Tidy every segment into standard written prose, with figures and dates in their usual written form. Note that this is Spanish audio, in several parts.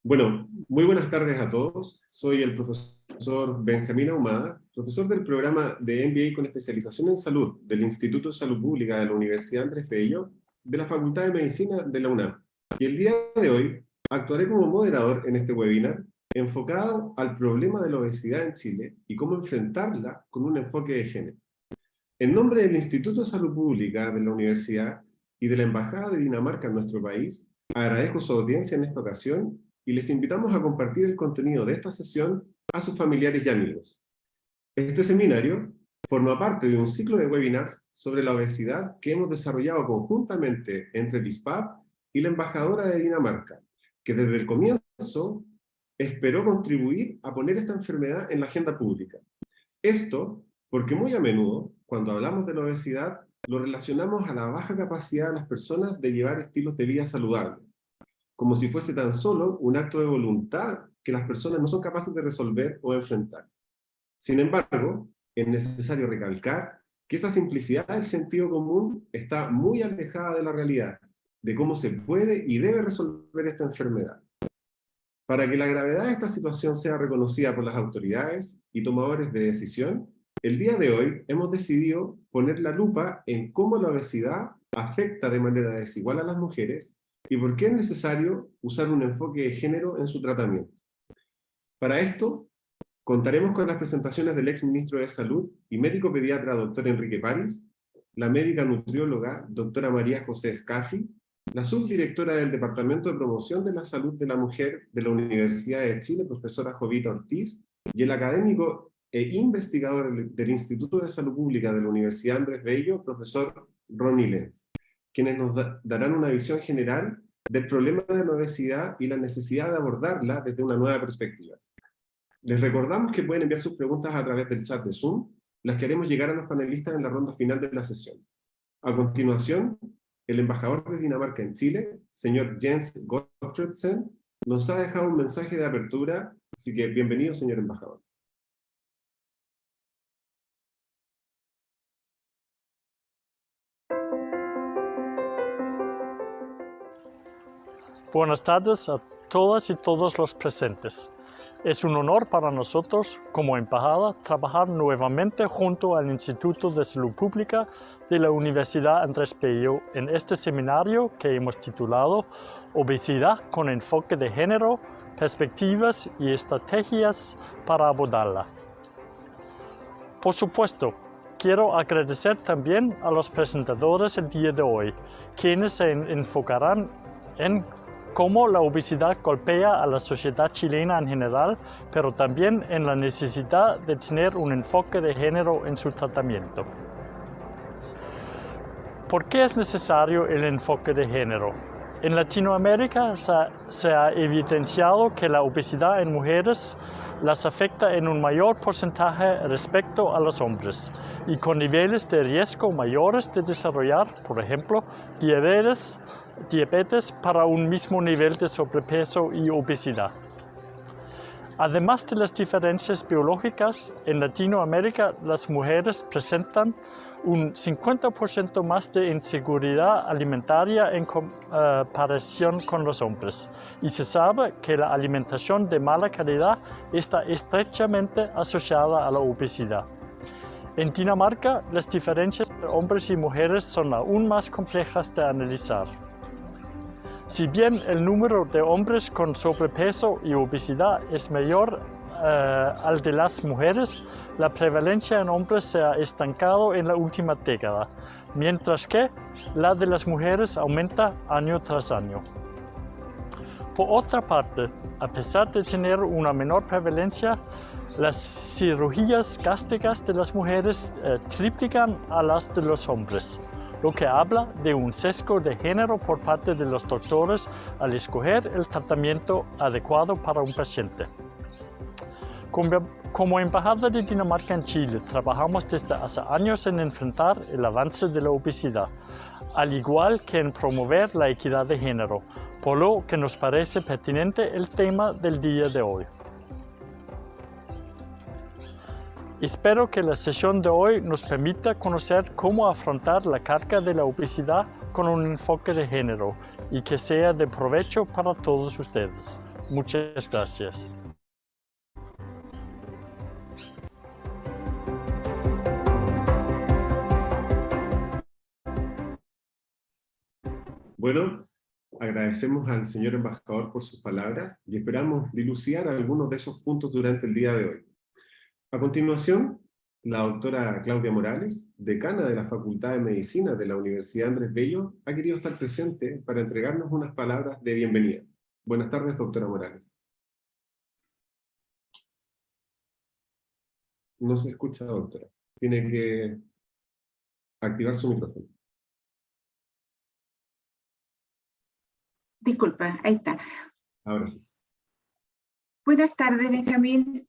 Bueno, muy buenas tardes a todos. Soy el profesor Benjamín Ahumada, profesor del programa de MBA con especialización en salud del Instituto de Salud Pública de la Universidad Andrés Bello de la Facultad de Medicina de la UNAM. Y el día de hoy actuaré como moderador en este webinar enfocado al problema de la obesidad en Chile y cómo enfrentarla con un enfoque de género. En nombre del Instituto de Salud Pública de la Universidad y de la Embajada de Dinamarca en nuestro país, agradezco su audiencia en esta ocasión y les invitamos a compartir el contenido de esta sesión a sus familiares y amigos. Este seminario forma parte de un ciclo de webinars sobre la obesidad que hemos desarrollado conjuntamente entre el ISPAP y la Embajadora de Dinamarca, que desde el comienzo esperó contribuir a poner esta enfermedad en la agenda pública. Esto porque muy a menudo, cuando hablamos de la obesidad, lo relacionamos a la baja capacidad de las personas de llevar estilos de vida saludables, como si fuese tan solo un acto de voluntad que las personas no son capaces de resolver o enfrentar. Sin embargo, es necesario recalcar que esa simplicidad del sentido común está muy alejada de la realidad, de cómo se puede y debe resolver esta enfermedad. Para que la gravedad de esta situación sea reconocida por las autoridades y tomadores de decisión, el día de hoy hemos decidido poner la lupa en cómo la obesidad afecta de manera desigual a las mujeres y por qué es necesario usar un enfoque de género en su tratamiento. Para esto, contaremos con las presentaciones del ex ministro de Salud y médico pediatra Dr. Enrique París, la médica nutrióloga Dra. María José Scafi, la subdirectora del Departamento de Promoción de la Salud de la Mujer de la Universidad de Chile, profesora Jovita Ortiz, y el académico e investigador del Instituto de Salud Pública de la Universidad Andrés Bello, profesor Ronnie Lenz, quienes nos darán una visión general del problema de la obesidad y la necesidad de abordarla desde una nueva perspectiva. Les recordamos que pueden enviar sus preguntas a través del chat de Zoom, las que haremos llegar a los panelistas en la ronda final de la sesión. A continuación, el embajador de Dinamarca en Chile, señor Jens Gottfredsen, nos ha dejado un mensaje de apertura, así que bienvenido, señor embajador. Buenas tardes a todas y todos los presentes. Es un honor para nosotros, como embajada, trabajar nuevamente junto al Instituto de Salud Pública de la Universidad Andrés Bello en este seminario que hemos titulado Obesidad con enfoque de género, perspectivas y estrategias para abordarla. Por supuesto, quiero agradecer también a los presentadores el día de hoy, quienes se enfocarán en cómo la obesidad golpea a la sociedad chilena en general, pero también en la necesidad de tener un enfoque de género en su tratamiento. ¿Por qué es necesario el enfoque de género? En Latinoamérica se ha evidenciado que la obesidad en mujeres las afecta en un mayor porcentaje respecto a los hombres y con niveles de riesgo mayores de desarrollar, por ejemplo, diabetes para un mismo nivel de sobrepeso y obesidad. Además de las diferencias biológicas, en Latinoamérica las mujeres presentan un 50% más de inseguridad alimentaria en comparación con los hombres. Y se sabe que la alimentación de mala calidad está estrechamente asociada a la obesidad. En Dinamarca, las diferencias entre hombres y mujeres son aún más complejas de analizar. Si bien el número de hombres con sobrepeso y obesidad es mayor al de las mujeres, la prevalencia en hombres se ha estancado en la última década, mientras que la de las mujeres aumenta año tras año. Por otra parte, a pesar de tener una menor prevalencia, las cirugías gástricas de las mujeres triplican a las de los hombres, lo que habla de un sesgo de género por parte de los doctores al escoger el tratamiento adecuado para un paciente. Como Embajada de Dinamarca en Chile, trabajamos desde hace años en enfrentar el avance de la obesidad, al igual que en promover la equidad de género, por lo que nos parece pertinente el tema del día de hoy. Espero que la sesión de hoy nos permita conocer cómo afrontar la carga de la obesidad con un enfoque de género y que sea de provecho para todos ustedes. Muchas gracias. Bueno, agradecemos al señor embajador por sus palabras y esperamos dilucidar algunos de esos puntos durante el día de hoy. A continuación, la doctora Claudia Morales, decana de la Facultad de Medicina de la Universidad Andrés Bello, ha querido estar presente para entregarnos unas palabras de bienvenida. Buenas tardes, doctora Morales. No se escucha, doctora. Tiene que activar su micrófono. Disculpa, ahí está. Ahora sí. Buenas tardes, Benjamín.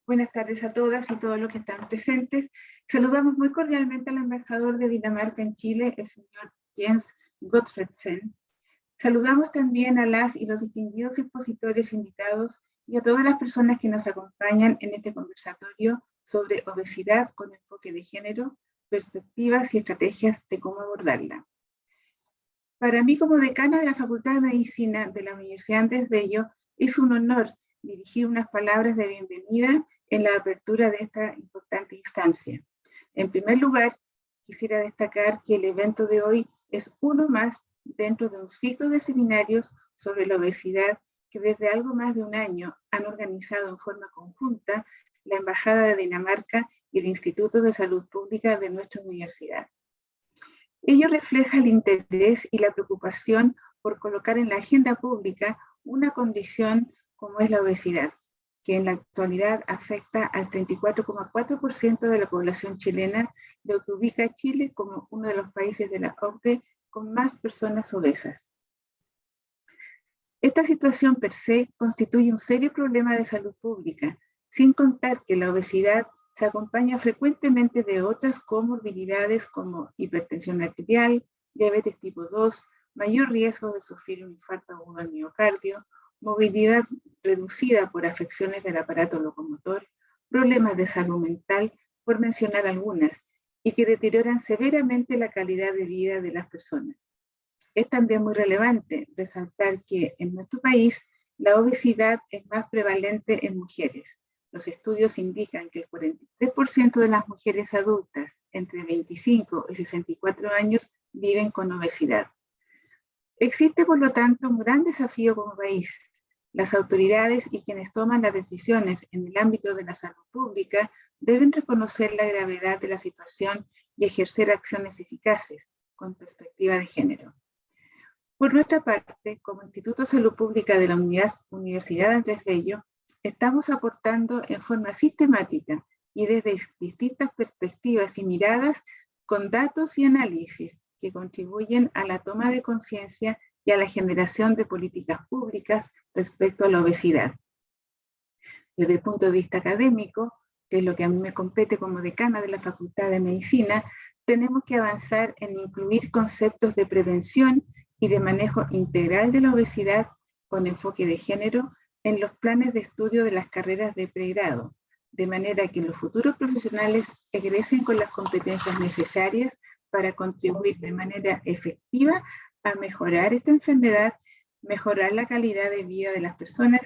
Buenas tardes a todas y todos los que están presentes. Saludamos muy cordialmente al embajador de Dinamarca en Chile, el señor Jens Gottfredsen. Saludamos también a las y los distinguidos expositores invitados y a todas las personas que nos acompañan en este conversatorio sobre obesidad con enfoque de género, perspectivas y estrategias de cómo abordarla. Para mí, como decana de la Facultad de Medicina de la Universidad Andrés Bello, es un honor dirigir unas palabras de bienvenida en la apertura de esta importante instancia. En primer lugar, quisiera destacar que el evento de hoy es uno más dentro de un ciclo de seminarios sobre la obesidad que desde algo más de un año han organizado en forma conjunta la Embajada de Dinamarca y el Instituto de Salud Pública de nuestra universidad. Ello refleja el interés y la preocupación por colocar en la agenda pública una condición como es la obesidad, que en la actualidad afecta al 34,4% de la población chilena, lo que ubica a Chile como uno de los países de la OCDE con más personas obesas. Esta situación per se constituye un serio problema de salud pública, sin contar que la obesidad se acompaña frecuentemente de otras comorbilidades como hipertensión arterial, diabetes tipo 2, mayor riesgo de sufrir un infarto agudo al miocardio, movilidad reducida por afecciones del aparato locomotor, problemas de salud mental, por mencionar algunas, y que deterioran severamente la calidad de vida de las personas. Es también muy relevante resaltar que en nuestro país la obesidad es más prevalente en mujeres. Los estudios indican que el 43% de las mujeres adultas entre 25 y 64 años viven con obesidad. Existe, por lo tanto, un gran desafío como país. Las autoridades y quienes toman las decisiones en el ámbito de la salud pública deben reconocer la gravedad de la situación y ejercer acciones eficaces con perspectiva de género. Por nuestra parte, como Instituto de Salud Pública de la Universidad Andrés Bello, estamos aportando en forma sistemática y desde distintas perspectivas y miradas con datos y análisis que contribuyen a la toma de conciencia y a la generación de políticas públicas respecto a la obesidad. Desde el punto de vista académico, que es lo que a mí me compete como decana de la Facultad de Medicina, tenemos que avanzar en incluir conceptos de prevención y de manejo integral de la obesidad con enfoque de género en los planes de estudio de las carreras de pregrado, de manera que los futuros profesionales egresen con las competencias necesarias para contribuir de manera efectiva a mejorar esta enfermedad, mejorar la calidad de vida de las personas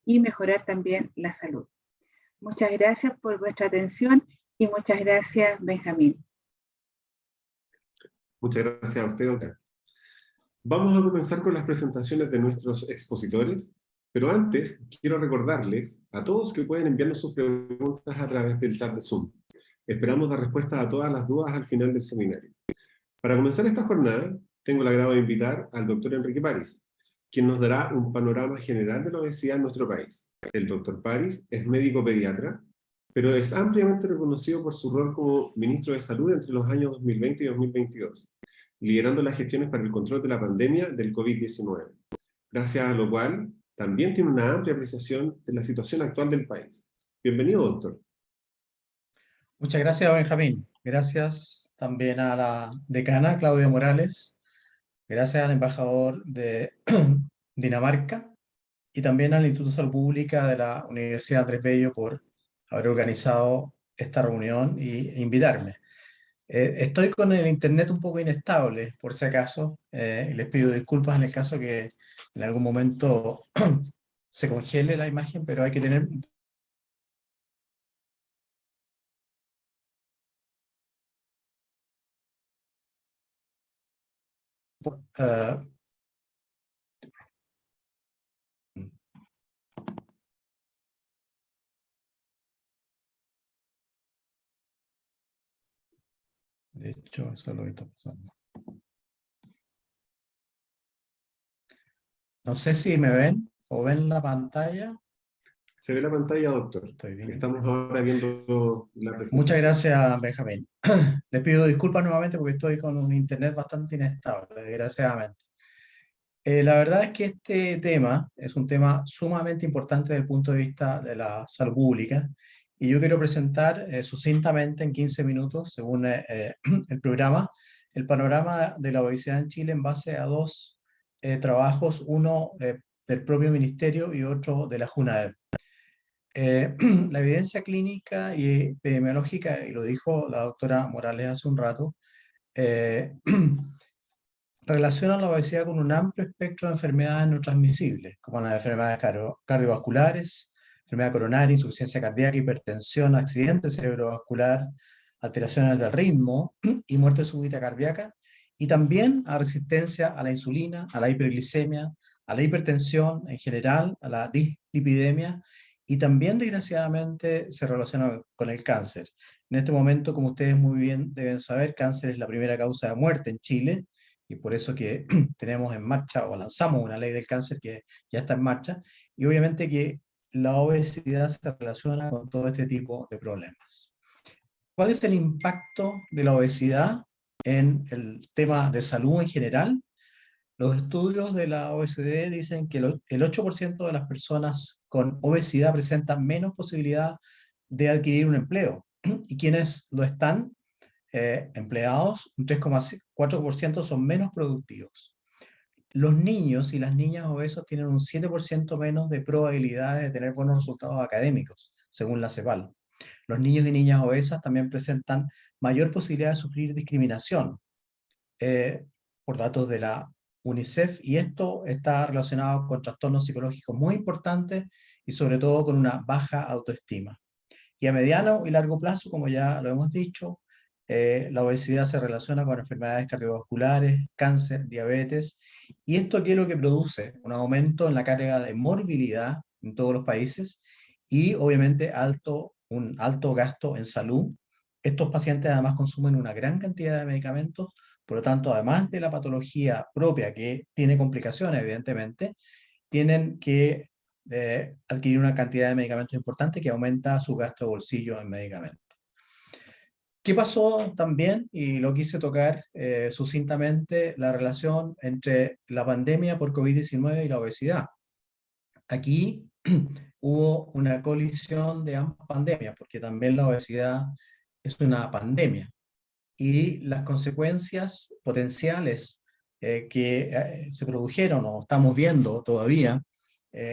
y mejorar también la salud. Muchas gracias por vuestra atención y muchas gracias, Benjamín. Muchas gracias a usted, doctora. Vamos a comenzar con las presentaciones de nuestros expositores, pero antes quiero recordarles a todos que pueden enviarnos sus preguntas a través del chat de Zoom. Esperamos dar respuesta a todas las dudas al final del seminario. Para comenzar esta jornada, tengo el agrado de invitar al doctor Enrique París, quien nos dará un panorama general de la obesidad en nuestro país. El doctor París es médico pediatra, pero es ampliamente reconocido por su rol como ministro de Salud entre los años 2020 y 2022, liderando las gestiones para el control de la pandemia del COVID-19, gracias a lo cual también tiene una amplia apreciación de la situación actual del país. Bienvenido, doctor. Muchas gracias, Benjamín. Gracias también a la decana, Claudia Morales. Gracias al embajador de Dinamarca y también al Instituto de Salud Pública de la Universidad Andrés Bello por haber organizado esta reunión e invitarme. Estoy con el internet un poco inestable, por si acaso, y les pido disculpas en el caso que en algún momento se congele la imagen, pero hay que tener... de hecho, eso es lo que está pasando. No sé si me ven o ven la pantalla. Se ve la pantalla, doctor. Estoy bien. Estamos ahora viendo la presentación. Muchas gracias, Benjamín. Les pido disculpas nuevamente porque estoy con un internet bastante inestable, desgraciadamente. La verdad es que este tema es un tema sumamente importante desde el punto de vista de la salud pública y yo quiero presentar sucintamente en 15 minutos, según el programa, el panorama de la obesidad en Chile en base a dos trabajos, uno del propio ministerio y otro de la JUNAEP. La evidencia clínica y epidemiológica, y lo dijo la doctora Morales hace un rato, relacionan la obesidad con un amplio espectro de enfermedades no transmisibles, como las enfermedades cardiovasculares, enfermedad coronaria, insuficiencia cardíaca, hipertensión, accidente cerebrovascular, alteraciones del ritmo y muerte súbita cardíaca, y también a resistencia a la insulina, a la hiperglicemia, a la hipertensión en general, a la dislipidemia, y también desgraciadamente se relaciona con el cáncer. En este momento, como ustedes muy bien deben saber, cáncer es la primera causa de muerte en Chile, y por eso que tenemos en marcha o lanzamos una ley del cáncer que ya está en marcha, y obviamente que la obesidad se relaciona con todo este tipo de problemas. ¿Cuál es el impacto de la obesidad en el tema de salud en general? Los estudios de la OECD dicen que el 8% de las personas con obesidad presentan menos posibilidad de adquirir un empleo, y quienes lo están empleados, un 3,4% son menos productivos. Los niños y las niñas obesos tienen un 7% menos de probabilidades de tener buenos resultados académicos, según la CEPAL. Los niños y niñas obesas también presentan mayor posibilidad de sufrir discriminación, por datos de la UNICEF, y esto está relacionado con trastornos psicológicos muy importantes y sobre todo con una baja autoestima. Y a mediano y largo plazo, como ya lo hemos dicho, la obesidad se relaciona con enfermedades cardiovasculares, cáncer, diabetes, y esto ¿qué es lo que produce? Un aumento en la carga de morbilidad en todos los países y obviamente un alto gasto en salud. Estos pacientes además consumen una gran cantidad de medicamentos, por lo tanto, además de la patología propia que tiene complicaciones, evidentemente, tienen que adquirir una cantidad de medicamentos importante que aumenta su gasto de bolsillo en medicamentos. ¿Qué pasó también? Y lo quise tocar sucintamente, la relación entre la pandemia por COVID-19 y la obesidad. Aquí hubo una colisión de ambas pandemias, porque también la obesidad es una pandemia. Y las consecuencias potenciales que se produjeron o estamos viendo todavía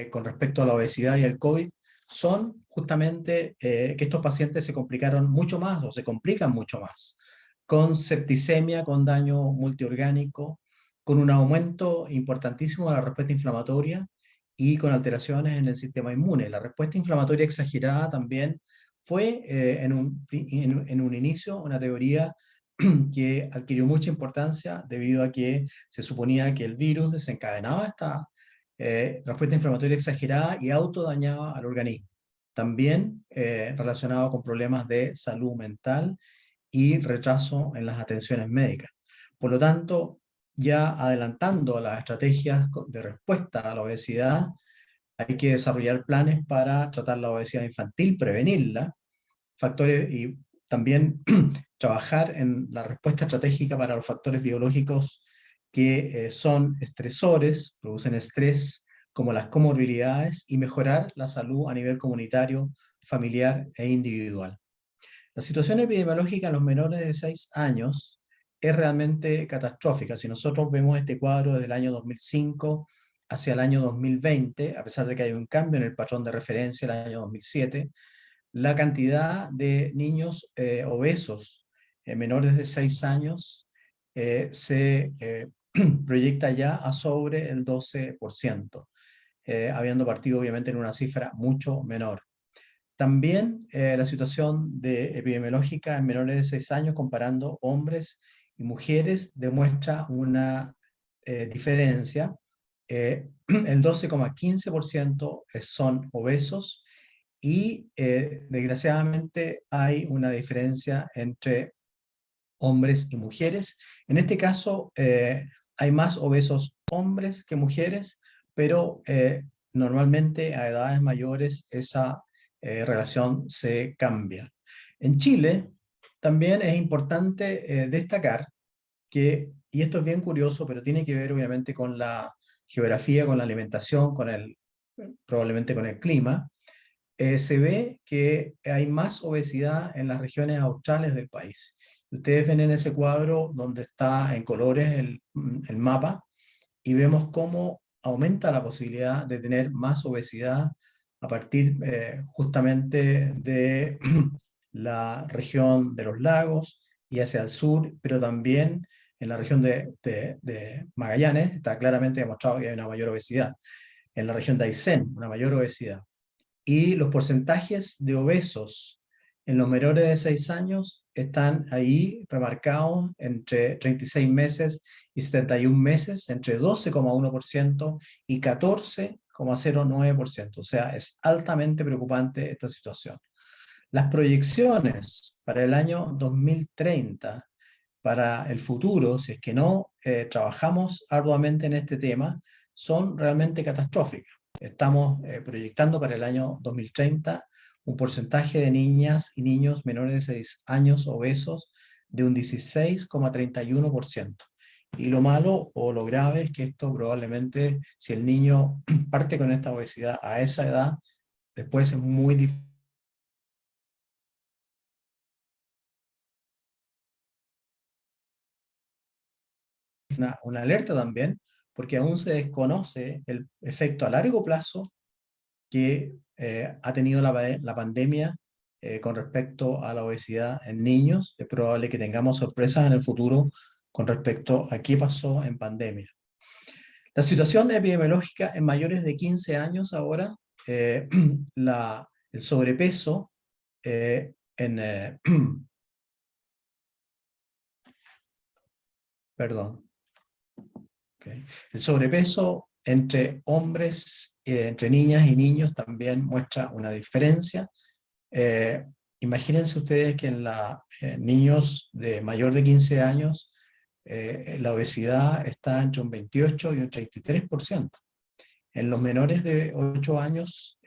con respecto a la obesidad y el COVID son justamente que estos pacientes se complicaron mucho más o se complican mucho más, con septicemia, con daño multiorgánico, con un aumento importantísimo de la respuesta inflamatoria y con alteraciones en el sistema inmune. La respuesta inflamatoria exagerada también fue en un inicio una teoría que adquirió mucha importancia debido a que se suponía que el virus desencadenaba esta respuesta inflamatoria exagerada y autodañaba al organismo. También relacionado con problemas de salud mental y retraso en las atenciones médicas. Por lo tanto, ya adelantando las estrategias de respuesta a la obesidad, hay que desarrollar planes para tratar la obesidad infantil, prevenirla, factores y también trabajar en la respuesta estratégica para los factores biológicos que son estresores, producen estrés, como las comorbilidades, y mejorar la salud a nivel comunitario, familiar e individual. La situación epidemiológica en los menores de 6 años es realmente catastrófica. Si nosotros vemos este cuadro desde el año 2005 hacia el año 2020, a pesar de que hay un cambio en el patrón de referencia el año 2007, la cantidad de niños obesos menores de 6 años se proyecta ya a sobre el 12%. habiendo partido obviamente en una cifra mucho menor. También la situación epidemiológica en menores de 6 años comparando hombres y mujeres demuestra una diferencia. El 12,15% son obesos y desgraciadamente hay una diferencia entre hombres y mujeres. En este caso hay más obesos hombres que mujeres, pero normalmente a edades mayores esa relación se cambia. En Chile también es importante destacar que, y esto es bien curioso, pero tiene que ver obviamente con la geografía, con la alimentación, probablemente con el clima, se ve que hay más obesidad en las regiones australes del país. Ustedes ven en ese cuadro donde está en colores el mapa y vemos cómo aumenta la posibilidad de tener más obesidad a partir justamente de la región de los lagos y hacia el sur, pero también en la región de Magallanes está claramente demostrado que hay una mayor obesidad. En la región de Aysén, una mayor obesidad. Y los porcentajes de obesos en los menores de 6 años están ahí remarcados entre 36 meses y 71 meses, entre 12,1% y 14,09%. O sea, es altamente preocupante esta situación. Las proyecciones para el año 2030, para el futuro, si es que no trabajamos arduamente en este tema, son realmente catastróficas. Estamos proyectando para el año 2030 un porcentaje de niñas y niños menores de 6 años obesos de un 16,31%. Y lo malo o lo grave es que esto probablemente, si el niño parte con esta obesidad a esa edad, después es muy difícil. Una alerta también, porque aún se desconoce el efecto a largo plazo que ha tenido la pandemia con respecto a la obesidad en niños. Es probable que tengamos sorpresas en el futuro con respecto a qué pasó en pandemia. La situación epidemiológica en mayores de 15 años ahora, el sobrepeso perdón. Okay. El sobrepeso entre hombres, entre niñas y niños también muestra una diferencia. Imagínense ustedes que en niños de mayor de 15 años la obesidad está entre un 28 y un 33%. En los menores de 8 años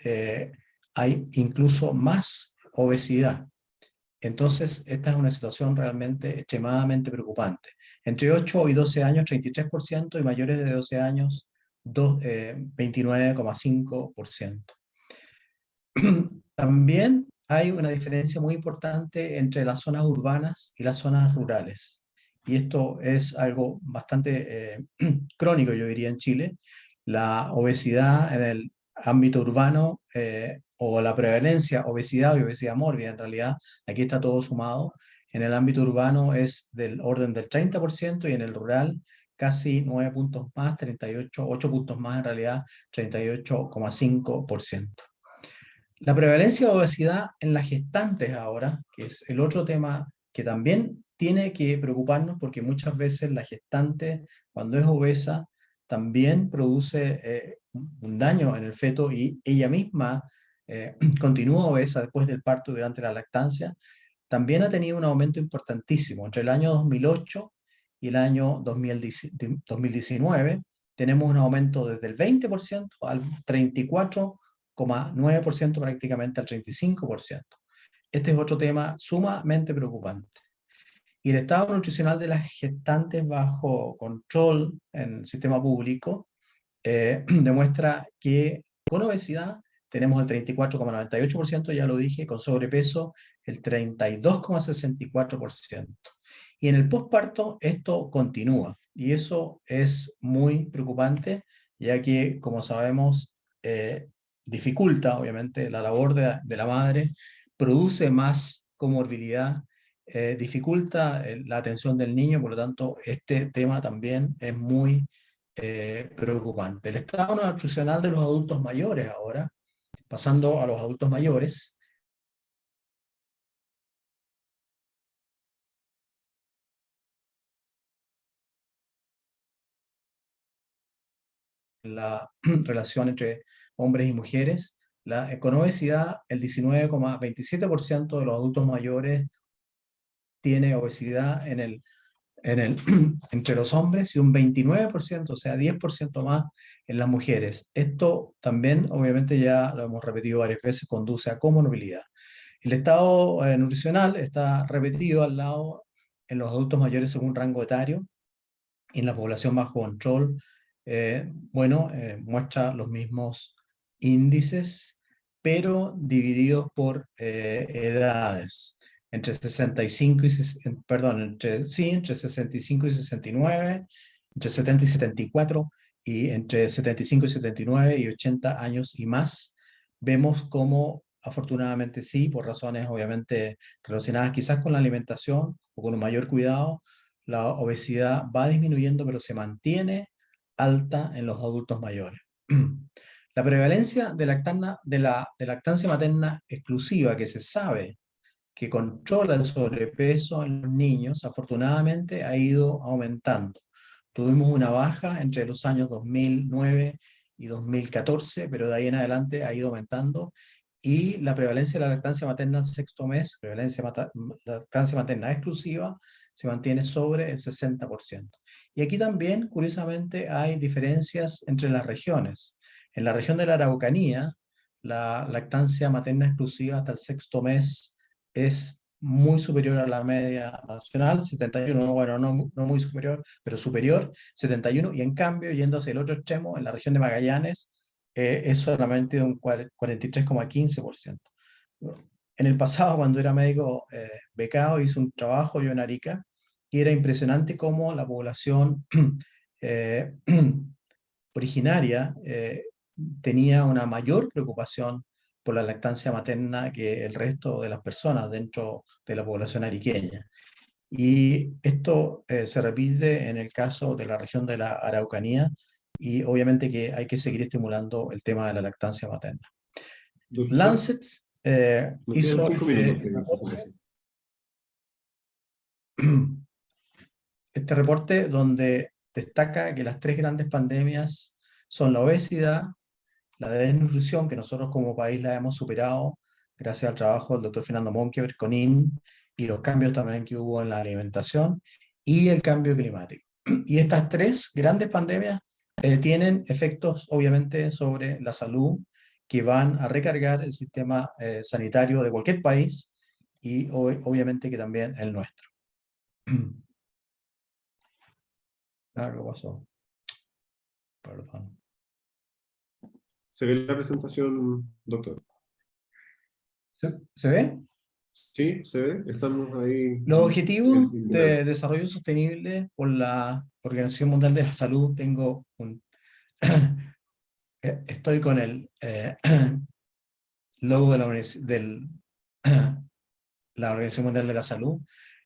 hay incluso más obesidad. Entonces, esta es una situación realmente extremadamente preocupante. Entre 8 y 12 años, 33%, y mayores de 12 años, 29,5%. También hay una diferencia muy importante entre las zonas urbanas y las zonas rurales. Y esto es algo bastante crónico, yo diría, en Chile. La obesidad en el ámbito urbano o la prevalencia, obesidad y obesidad mórbida, en realidad, aquí está todo sumado. En el ámbito urbano es del orden del 30% y en el rural casi 9 puntos más, 38, 8 puntos más en realidad, 38,5%. La prevalencia de obesidad en las gestantes ahora, que es el otro tema que también tiene que preocuparnos porque muchas veces la gestante, cuando es obesa, también produce un daño en el feto y ella misma continúa obesa después del parto durante la lactancia. También ha tenido un aumento importantísimo. Entre el año 2008 y el año 2019 tenemos un aumento desde el 20% al 34,9%, prácticamente al 35%. Este es otro tema sumamente preocupante. Y el estado nutricional de las gestantes bajo control en el sistema público demuestra que con obesidad tenemos el 34,98%, ya lo dije, con sobrepeso el 32,64%. Y en el posparto esto continúa, y eso es muy preocupante, ya que, como sabemos, dificulta, obviamente, la labor de la madre, produce más comorbilidad, dificulta la atención del niño, por lo tanto, este tema también es muy preocupante. El estado nutricional de los adultos mayores ahora, pasando a los adultos mayores, la relación entre hombres y mujeres, con obesidad, el 19,27% de los adultos mayores tiene obesidad entre los hombres y un 29%, o sea, 10% más en las mujeres. Esto también, obviamente, ya lo hemos repetido varias veces, conduce a comorbilidad. El estado nutricional está repetido al lado en los adultos mayores según rango etario, y en la población bajo control, muestra los mismos índices, pero divididos por edades. Entre 65 y, entre 65 y 69, entre 70 y 74, y entre 75 y 79 y 80 años y más, vemos cómo, afortunadamente sí, por razones obviamente relacionadas quizás con la alimentación o con un mayor cuidado, la obesidad va disminuyendo, pero se mantiene alta en los adultos mayores. La prevalencia de lactancia materna exclusiva, que se sabe que controla el sobrepeso en los niños, afortunadamente ha ido aumentando. Tuvimos una baja entre los años 2009 y 2014, pero de ahí en adelante ha ido aumentando, y la prevalencia de la lactancia materna al sexto mes, lactancia materna exclusiva, se mantiene sobre el 60%. Y aquí también, curiosamente, hay diferencias entre las regiones. En la región de la Araucanía, la lactancia materna exclusiva hasta el sexto mes es muy superior a la media nacional, 71, bueno, no muy superior, pero superior, 71, y en cambio, yendo hacia el otro extremo, en la región de Magallanes, es solamente de un 43,15%. En el pasado, cuando era médico becado, hice un trabajo yo en Arica, y era impresionante cómo la población eh, originaria tenía una mayor preocupación por la lactancia materna que el resto de las personas dentro de la población ariqueña. Y esto se repite en el caso de la región de la Araucanía, y obviamente que hay que seguir estimulando el tema de la lactancia materna. Doctor, Lancet nos quedan hizo 5 minutos de presentación. este reporte donde destaca que las tres grandes pandemias son la obesidad, la desnutrición, que nosotros como país la hemos superado gracias al trabajo del doctor Fernando Monkeberg con IN, y los cambios también que hubo en la alimentación, y el cambio climático. Y estas tres grandes pandemias tienen efectos obviamente sobre la salud, que van a recargar el sistema sanitario de cualquier país, y obviamente que también el nuestro. ¿Qué pasó? Perdón. ¿Se ve la presentación, doctor? ¿Se ve? Sí, se ve. Estamos ahí. Los objetivos de desarrollo sostenible por la Organización Mundial de la Salud, estoy con el logo de la Organización Mundial de la Salud.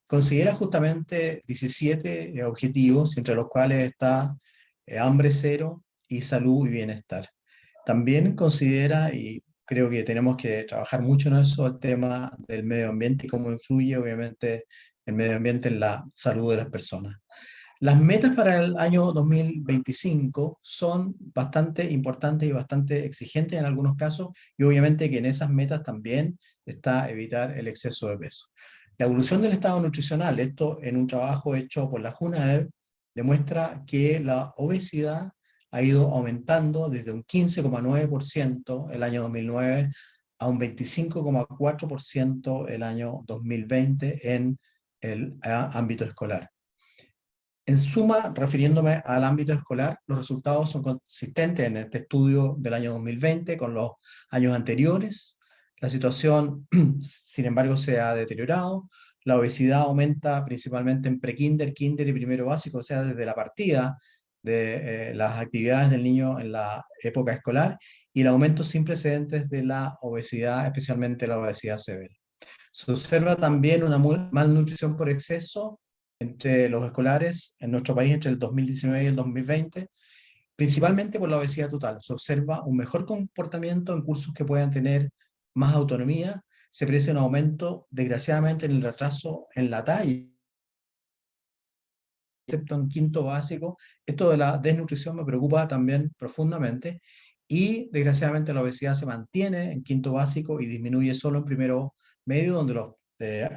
Considera justamente 17 objetivos, entre los cuales está hambre cero y salud y bienestar. También considera, y creo que tenemos que trabajar mucho en eso, el tema del medio ambiente y cómo influye obviamente el medio ambiente en la salud de las personas. Las metas para el año 2025 son bastante importantes y bastante exigentes en algunos casos, y obviamente que en esas metas también está evitar el exceso de peso. La evolución del estado nutricional, esto en un trabajo hecho por la JUNAEB, demuestra que la obesidad ha ido aumentando desde un 15,9% el año 2009 a un 25,4% el año 2020 en el ámbito escolar. En suma, refiriéndome al ámbito escolar, los resultados son consistentes en este estudio del año 2020 con los años anteriores. La situación, sin embargo, se ha deteriorado. La obesidad aumenta principalmente en prekinder, kinder y primero básico, o sea, desde la partida de las actividades del niño en la época escolar, y el aumento sin precedentes de la obesidad, especialmente la obesidad severa. Se observa también una malnutrición por exceso entre los escolares en nuestro país entre el 2019 y el 2020, principalmente por la obesidad total. Se observa un mejor comportamiento en cursos que puedan tener más autonomía, se precia un aumento, desgraciadamente, en el retraso en la talla, excepto en quinto básico. Esto de la desnutrición me preocupa también profundamente, y desgraciadamente la obesidad se mantiene en quinto básico y disminuye solo en primero medio, donde los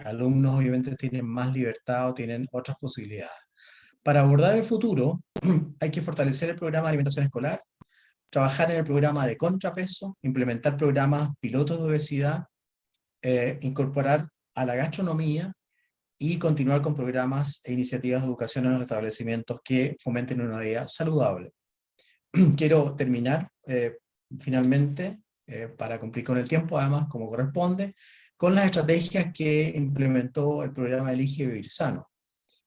alumnos obviamente tienen más libertad o tienen otras posibilidades. Para abordar el futuro, hay que fortalecer el programa de alimentación escolar, trabajar en el programa de contrapeso, implementar programas pilotos de obesidad, incorporar a la gastronomía y continuar con programas e iniciativas de educación en los establecimientos que fomenten una vida saludable. Quiero terminar finalmente, para cumplir con el tiempo, además, como corresponde, con las estrategias que implementó el programa Elige Vivir Sano.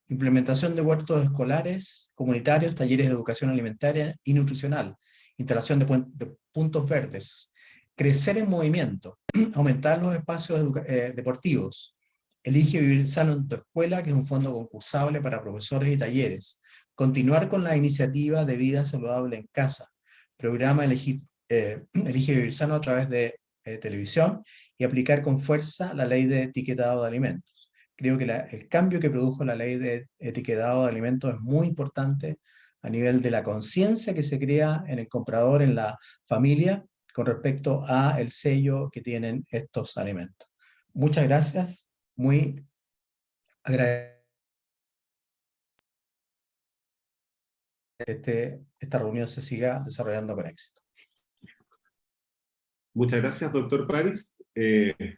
Implementación de huertos escolares, comunitarios, talleres de educación alimentaria y nutricional, instalación de puntos verdes, crecer en movimiento, aumentar los espacios deportivos, Elige Vivir Sano en tu escuela, que es un fondo concursable para profesores y talleres, continuar con la iniciativa de vida saludable en casa, programa Elige Vivir Sano a través de televisión, y aplicar con fuerza la ley de etiquetado de alimentos. Creo que el cambio que produjo la ley de etiquetado de alimentos es muy importante a nivel de la conciencia que se crea en el comprador, en la familia, con respecto a el sello que tienen estos alimentos. Muchas gracias, muy agradecido que esta reunión se siga desarrollando con éxito. Muchas gracias, doctor París,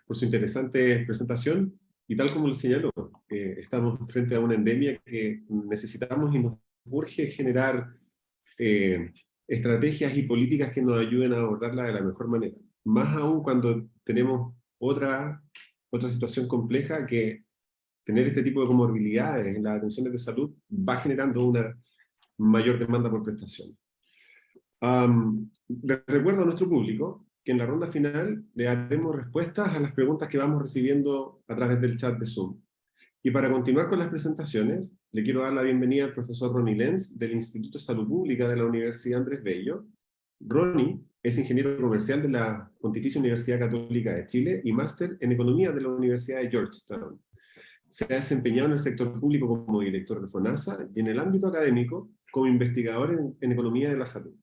por su interesante presentación. Y tal como lo señaló, estamos frente a una endemia que necesitamos y nos urge generar estrategias y políticas que nos ayuden a abordarla de la mejor manera. Más aún cuando tenemos otra situación compleja, que tener este tipo de comorbilidades en las atenciones de salud va generando una mayor demanda por prestación. Les recuerdo a nuestro público que en la ronda final le haremos respuestas a las preguntas que vamos recibiendo a través del chat de Zoom. Y para continuar con las presentaciones, le quiero dar la bienvenida al profesor Ronnie Lenz del Instituto de Salud Pública de la Universidad Andrés Bello. Ronnie es ingeniero comercial de la Pontificia Universidad Católica de Chile y máster en Economía de la Universidad de Georgetown. Se ha desempeñado en el sector público como director de FONASA y en el ámbito académico como investigador en Economía de la Salud.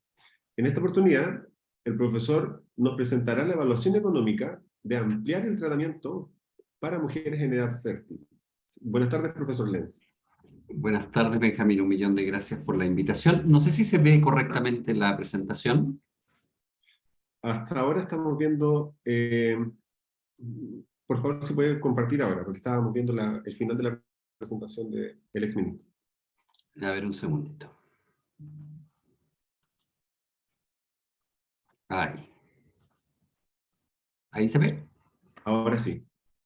En esta oportunidad, el profesor nos presentará la evaluación económica de ampliar el tratamiento para mujeres en edad fértil. Buenas tardes, profesor Lenz. Buenas tardes, Benjamín. Un millón de gracias por la invitación. No sé si se ve correctamente la presentación. Hasta ahora estamos viendo... por favor, si puede compartir ahora, porque estábamos viendo el final de la presentación del exministro. A ver, un segundito. Ahí se ve. Ahora sí.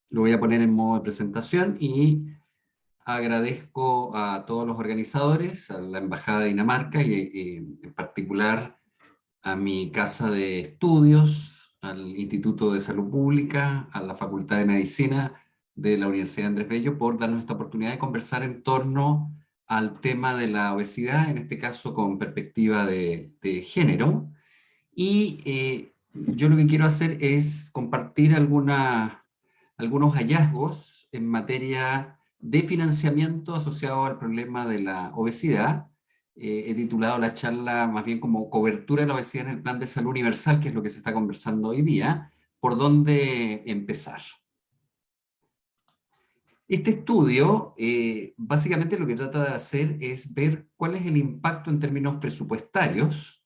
Lo voy a poner en modo de presentación y agradezco a todos los organizadores, a la Embajada de Dinamarca y en particular a mi casa de estudios, al Instituto de Salud Pública, a la Facultad de Medicina de la Universidad Andrés Bello por darnos esta oportunidad de conversar en torno al tema de la obesidad, en este caso con perspectiva de género. Y yo lo que quiero hacer es compartir algunos hallazgos en materia de financiamiento asociado al problema de la obesidad. He titulado la charla más bien como cobertura de la obesidad en el plan de salud universal, que es lo que se está conversando hoy día. ¿Por dónde empezar? Este estudio básicamente lo que trata de hacer es ver cuál es el impacto en términos presupuestarios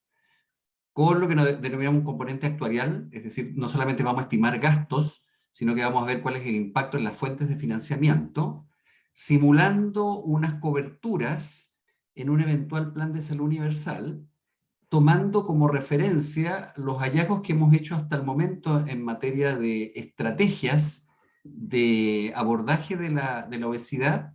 con lo que denominamos un componente actuarial, es decir, no solamente vamos a estimar gastos, sino que vamos a ver cuál es el impacto en las fuentes de financiamiento, simulando unas coberturas en un eventual plan de salud universal, tomando como referencia los hallazgos que hemos hecho hasta el momento en materia de estrategias de abordaje de la obesidad,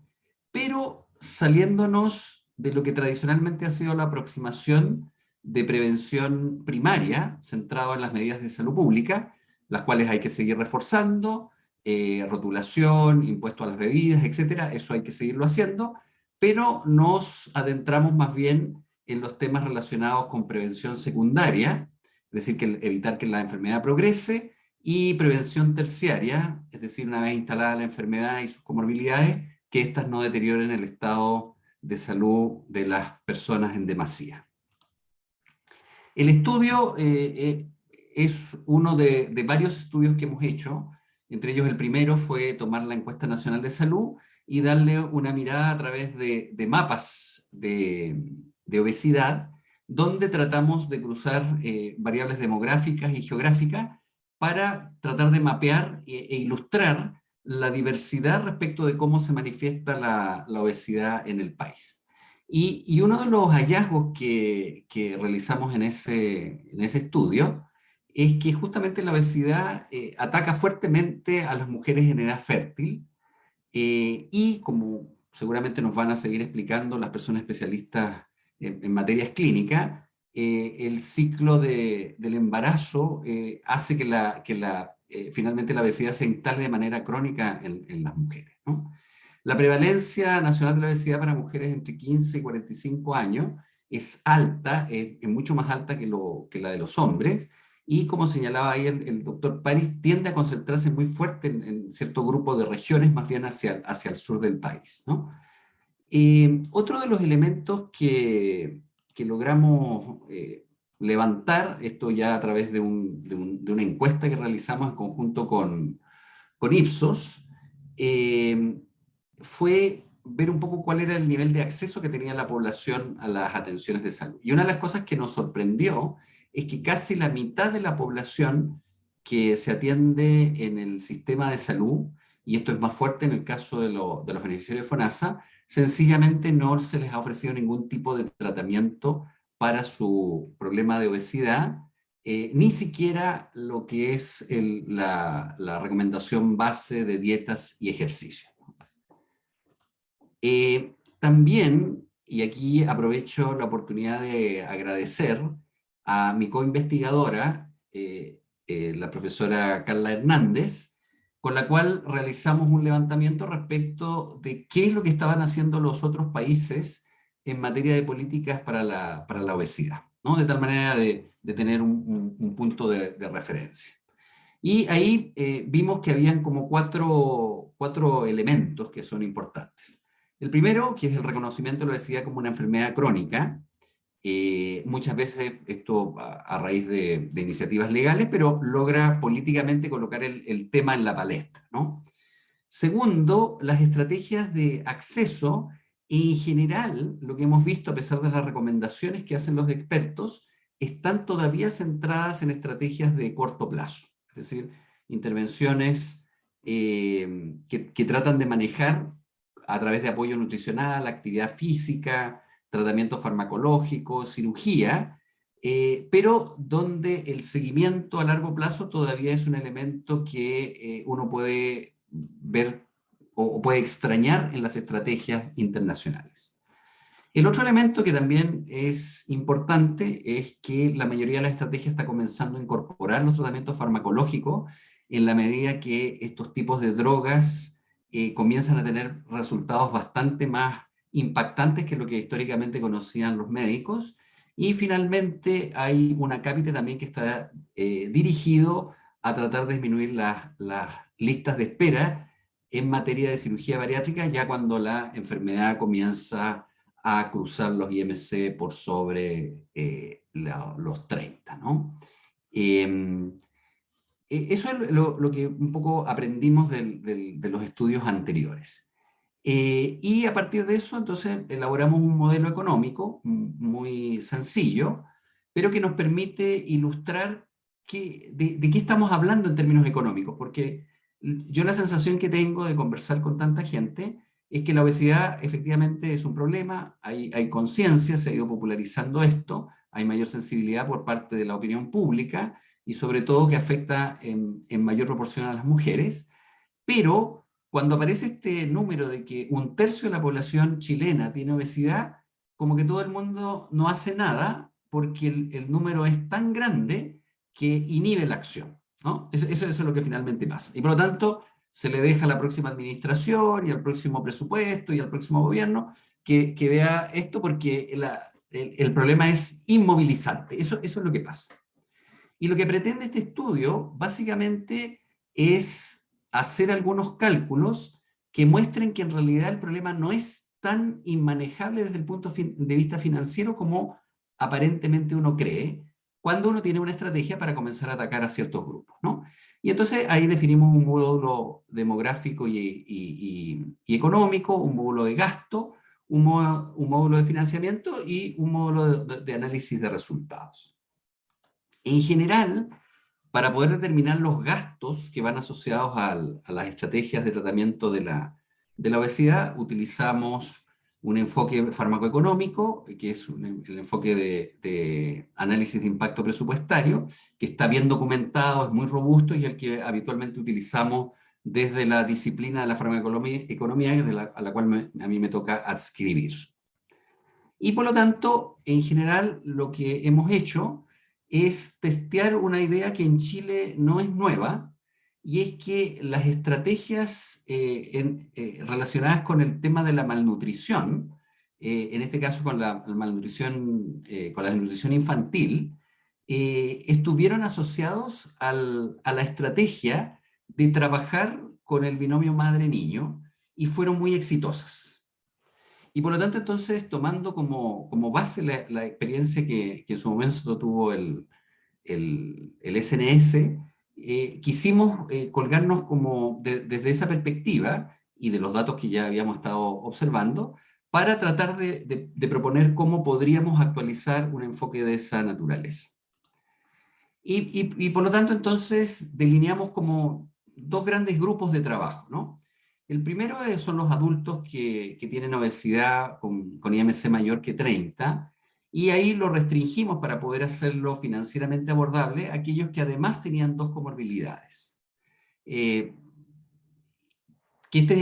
pero saliéndonos de lo que tradicionalmente ha sido la aproximación de prevención primaria, centrado en las medidas de salud pública, las cuales hay que seguir reforzando, rotulación, impuesto a las bebidas, etcétera, eso hay que seguirlo haciendo, pero nos adentramos más bien en los temas relacionados con prevención secundaria, es decir, evitar que la enfermedad progrese, y prevención terciaria, es decir, una vez instalada la enfermedad y sus comorbilidades, que éstas no deterioren el estado de salud de las personas en demasía. El estudio es uno de varios estudios que hemos hecho. Entre ellos el primero fue tomar la encuesta nacional de salud y darle una mirada a través de mapas de obesidad, donde tratamos de cruzar variables demográficas y geográficas para tratar de mapear e ilustrar la diversidad respecto de cómo se manifiesta la obesidad en el país. Y uno de los hallazgos que realizamos en ese estudio es que justamente la obesidad ataca fuertemente a las mujeres en edad fértil, y como seguramente nos van a seguir explicando las personas especialistas en materias clínicas, el ciclo del embarazo hace que finalmente la obesidad se instale de manera crónica en las mujeres, ¿no? La prevalencia nacional de la obesidad para mujeres entre 15 y 45 años es alta, es mucho más alta que la de los hombres, y como señalaba ahí el doctor París, tiende a concentrarse muy fuerte en cierto grupo de regiones, más bien hacia el sur del país, ¿no? Otro de los elementos que logramos levantar, esto ya a través de una encuesta que realizamos en conjunto con Ipsos, fue ver un poco cuál era el nivel de acceso que tenía la población a las atenciones de salud. Y una de las cosas que nos sorprendió es que casi la mitad de la población que se atiende en el sistema de salud, y esto es más fuerte en el caso de los beneficiarios de FONASA, sencillamente no se les ha ofrecido ningún tipo de tratamiento para su problema de obesidad, ni siquiera lo que es la recomendación base de dietas y ejercicio. También, y aquí aprovecho la oportunidad de agradecer a mi coinvestigadora, la profesora Carla Hernández, con la cual realizamos un levantamiento respecto de qué es lo que estaban haciendo los otros países en materia de políticas para la obesidad, ¿no? De tal manera de tener un punto de referencia. Y ahí vimos que habían como cuatro elementos que son importantes. El primero, que es el reconocimiento de la obesidad como una enfermedad crónica, muchas veces esto a raíz de iniciativas legales, pero logra políticamente colocar el tema en la palestra, ¿no? Segundo, las estrategias de acceso, en general, lo que hemos visto a pesar de las recomendaciones que hacen los expertos, están todavía centradas en estrategias de corto plazo, es decir, intervenciones que tratan de manejar a través de apoyo nutricional, actividad física, tratamiento farmacológico, cirugía, pero donde el seguimiento a largo plazo todavía es un elemento que uno puede ver o puede extrañar en las estrategias internacionales. El otro elemento que también es importante es que la mayoría de las estrategias está comenzando a incorporar los tratamientos farmacológicos en la medida que estos tipos de drogas comienzan a tener resultados bastante más impactantes que lo que históricamente conocían los médicos. Y finalmente hay un acápite también que está dirigido a tratar de disminuir las listas de espera en materia de cirugía bariátrica, ya cuando la enfermedad comienza a cruzar los IMC por sobre los 30, ¿no? Eso es lo que un poco aprendimos de los estudios anteriores. Y a partir de eso, entonces, elaboramos un modelo económico muy sencillo, pero que nos permite ilustrar de qué estamos hablando en términos económicos, porque yo la sensación que tengo de conversar con tanta gente es que la obesidad efectivamente es un problema, hay conciencia, se ha ido popularizando esto, hay mayor sensibilidad por parte de la opinión pública, y sobre todo que afecta en mayor proporción a las mujeres, pero cuando aparece este número de que 1/3 de la población chilena tiene obesidad, como que todo el mundo no hace nada, porque el número es tan grande que inhibe la acción, ¿no? Eso es lo que finalmente pasa. Y por lo tanto, se le deja a la próxima administración y al próximo presupuesto y al próximo gobierno que vea esto, porque el problema es inmovilizante. Eso es lo que pasa. Y lo que pretende este estudio, básicamente, es hacer algunos cálculos que muestren que en realidad el problema no es tan inmanejable desde el punto de vista financiero como aparentemente uno cree, cuando uno tiene una estrategia para comenzar a atacar a ciertos grupos, ¿no? Y entonces ahí definimos un módulo demográfico y económico, un módulo de gasto, un módulo de financiamiento y un módulo de análisis de resultados. En general, para poder determinar los gastos que van asociados a las estrategias de tratamiento de la obesidad, utilizamos un enfoque farmacoeconómico, que es el enfoque de análisis de impacto presupuestario, que está bien documentado, es muy robusto y el que habitualmente utilizamos desde la disciplina de la farmacoeconomía, a la cual a mí me toca adscribir. Y por lo tanto, en general, lo que hemos hecho es testear una idea que en Chile no es nueva, y es que las estrategias relacionadas con el tema de la malnutrición, en este caso con la desnutrición infantil, estuvieron asociados a la estrategia de trabajar con el binomio madre-niño y fueron muy exitosas. Y por lo tanto, entonces, tomando como base la experiencia que en su momento tuvo el SNS, quisimos colgarnos desde esa perspectiva y de los datos que ya habíamos estado observando, para tratar de proponer cómo podríamos actualizar un enfoque de esa naturaleza. Y por lo tanto, entonces, delineamos como dos grandes grupos de trabajo, ¿no? El primero son los adultos que tienen obesidad con IMC mayor que 30, y ahí lo restringimos para poder hacerlo financieramente abordable a aquellos que además tenían dos comorbilidades. Que este es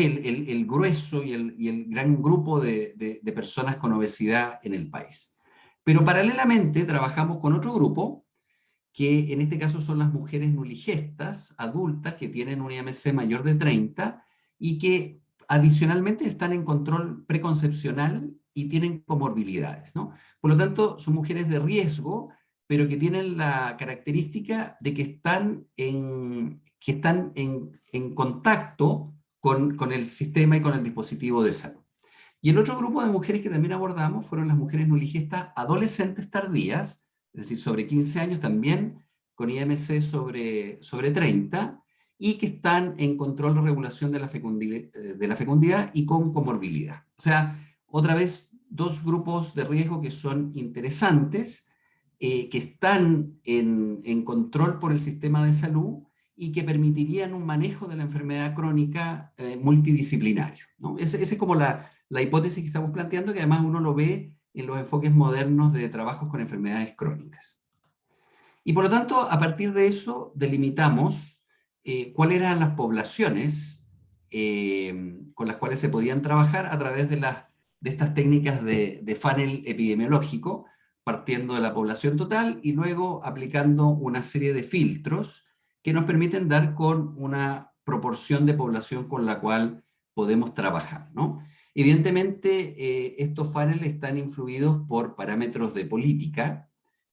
el grueso y el gran grupo de personas con obesidad en el país. Pero paralelamente trabajamos con otro grupo, que en este caso son las mujeres nuligestas, adultas, que tienen un IMC mayor de 30, y que adicionalmente están en control preconcepcional y tienen comorbilidades, ¿no? Por lo tanto, son mujeres de riesgo, pero que tienen la característica de que están en contacto con el sistema y con el dispositivo de salud. Y el otro grupo de mujeres que también abordamos fueron las mujeres nuligestas adolescentes tardías, es decir, sobre 15 años también, con IMC sobre 30, y que están en control de regulación de la fecundidad y con comorbilidad. O sea, otra vez, dos grupos de riesgo que son interesantes, que están en control por el sistema de salud y que permitirían un manejo de la enfermedad crónica multidisciplinario, ¿no? Esa es como la hipótesis que estamos planteando, que además uno lo ve en los enfoques modernos de trabajos con enfermedades crónicas. Y por lo tanto, a partir de eso, delimitamos cuáles eran las poblaciones con las cuales se podían trabajar a través de estas técnicas de funnel epidemiológico, partiendo de la población total y luego aplicando una serie de filtros que nos permiten dar con una proporción de población con la cual podemos trabajar, ¿no? Evidentemente, estos funnels están influidos por parámetros de política,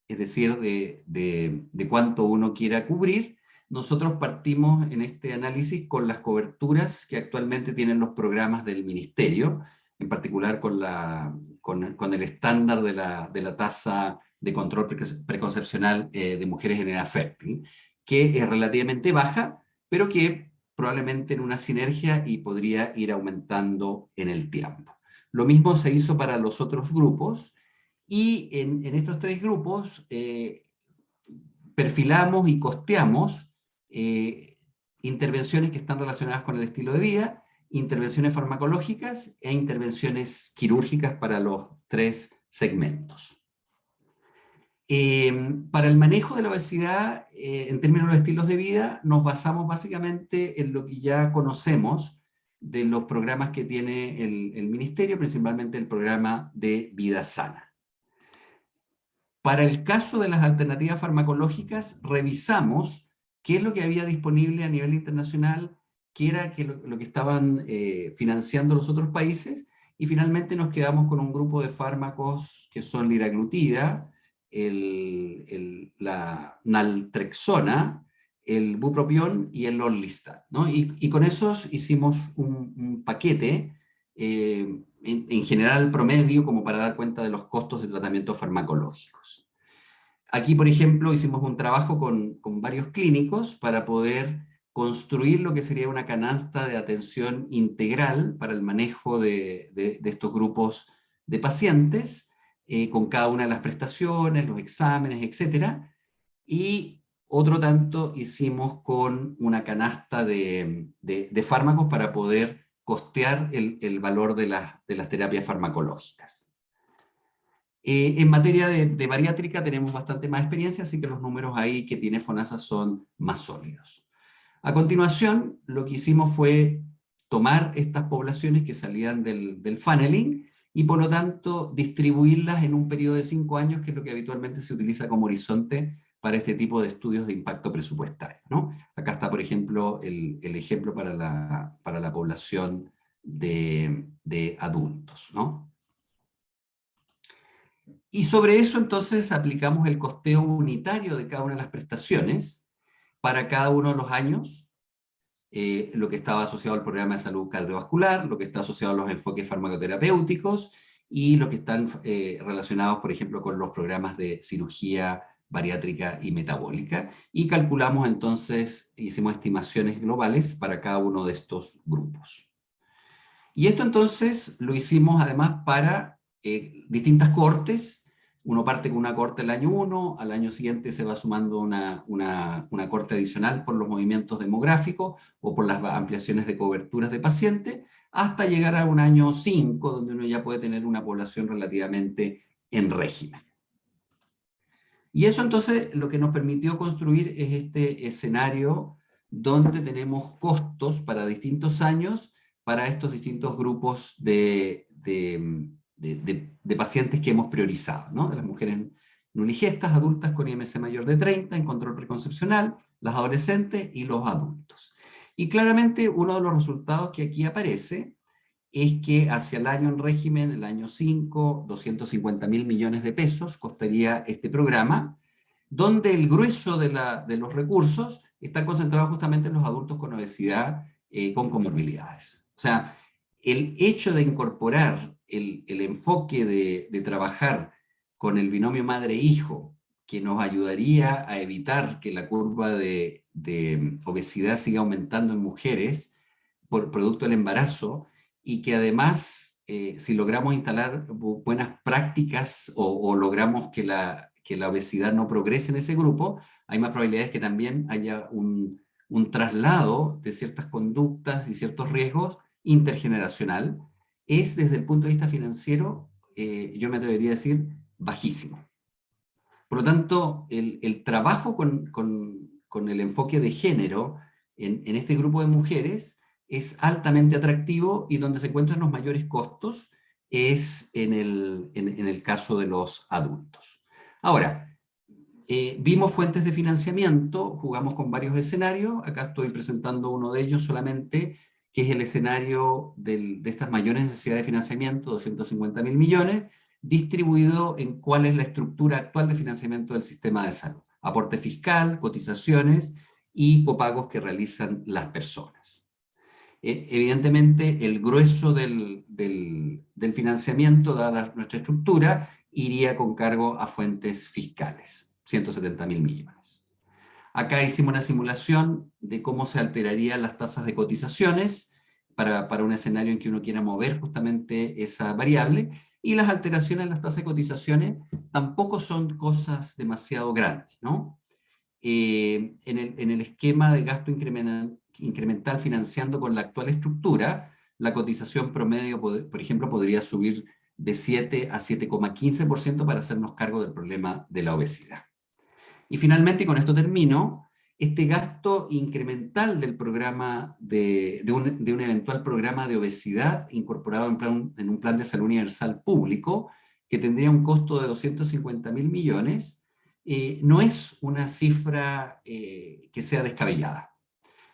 es decir, de cuánto uno quiera cubrir. Nosotros partimos en este análisis con las coberturas que actualmente tienen los programas del Ministerio, en particular con el estándar de la tasa de control preconcepcional de mujeres en edad fértil, que es relativamente baja, pero que probablemente en una sinergia y podría ir aumentando en el tiempo. Lo mismo se hizo para los otros grupos, y en estos tres grupos perfilamos y costeamos intervenciones que están relacionadas con el estilo de vida, intervenciones farmacológicas e intervenciones quirúrgicas para los tres segmentos. Para el manejo de la obesidad, en términos de estilos de vida, nos basamos básicamente en lo que ya conocemos de los programas que tiene el Ministerio, principalmente el programa de Vida Sana. Para el caso de las alternativas farmacológicas, revisamos qué es lo que había disponible a nivel internacional, qué era lo que estaban financiando los otros países, y finalmente nos quedamos con un grupo de fármacos que son liraglutida, la naltrexona, el bupropión y el orlistat, ¿no? Y con esos hicimos un paquete, en general promedio, como para dar cuenta de los costos de tratamientos farmacológicos. Aquí, por ejemplo, hicimos un trabajo con varios clínicos para poder construir lo que sería una canasta de atención integral para el manejo de estos grupos de pacientes, con cada una de las prestaciones, los exámenes, etc. Y otro tanto hicimos con una canasta de fármacos para poder costear el valor de las terapias farmacológicas. En materia de bariátrica tenemos bastante más experiencia, así que los números ahí que tiene FONASA son más sólidos. A continuación, lo que hicimos fue tomar estas poblaciones que salían del funneling y por lo tanto distribuirlas en un periodo de 5 años, que es lo que habitualmente se utiliza como horizonte para este tipo de estudios de impacto presupuestario, ¿no? Acá está, por ejemplo, el ejemplo para la población de adultos, ¿no? Y sobre eso entonces aplicamos el costeo unitario de cada una de las prestaciones para cada uno de los años, lo que estaba asociado al programa de salud cardiovascular, lo que está asociado a los enfoques farmacoterapéuticos y lo que están relacionados, por ejemplo, con los programas de cirugía bariátrica y metabólica. Y calculamos entonces, hicimos estimaciones globales para cada uno de estos grupos. Y esto entonces lo hicimos además para distintas cohortes. Uno parte con una cohorte el año 1, al año siguiente se va sumando una cohorte adicional por los movimientos demográficos o por las ampliaciones de coberturas de pacientes, hasta llegar a un año 5, donde uno ya puede tener una población relativamente en régimen. Y eso entonces lo que nos permitió construir es este escenario donde tenemos costos para distintos años para estos distintos grupos de pacientes que hemos priorizado, ¿no? De las mujeres nuligestas, adultas con IMC mayor de 30, en control preconcepcional, las adolescentes y los adultos. Y claramente uno de los resultados que aquí aparece es que hacia el año en régimen, el año 5, 250.000 millones de pesos costaría este programa, donde el grueso de los recursos está concentrado justamente en los adultos con obesidad, con comorbilidades. O sea, el hecho de incorporar el enfoque de trabajar con el binomio madre-hijo, que nos ayudaría a evitar que la curva de obesidad siga aumentando en mujeres por producto del embarazo, y que además, si logramos instalar buenas prácticas o logramos que la obesidad no progrese en ese grupo, hay más probabilidades que también haya un traslado de ciertas conductas y ciertos riesgos intergeneracional. Es desde el punto de vista financiero, yo me atrevería a decir, bajísimo. Por lo tanto, el trabajo con el enfoque de género en este grupo de mujeres es altamente atractivo, y donde se encuentran los mayores costos es en el caso de los adultos. Ahora, vimos fuentes de financiamiento, jugamos con varios escenarios. Acá estoy presentando uno de ellos solamente, que es el escenario de estas mayores necesidades de financiamiento, 250.000 millones, distribuido en cuál es la estructura actual de financiamiento del sistema de salud. Aporte fiscal, cotizaciones y copagos que realizan las personas. Evidentemente, el grueso del financiamiento, dada nuestra estructura, iría con cargo a fuentes fiscales, 170.000 millones. Acá hicimos una simulación de cómo se alterarían las tasas de cotizaciones para un escenario en que uno quiera mover justamente esa variable, y las alteraciones en las tasas de cotizaciones tampoco son cosas demasiado grandes, ¿no? En el esquema de gasto incremental financiando con la actual estructura, la cotización promedio, por ejemplo, podría subir de 7 a 7,15% para hacernos cargo del problema de la obesidad. Y finalmente, y con esto termino, este gasto incremental del programa de un eventual programa de obesidad incorporado en un plan de salud universal público, que tendría un costo de 250.000 millones, no es una cifra que sea descabellada.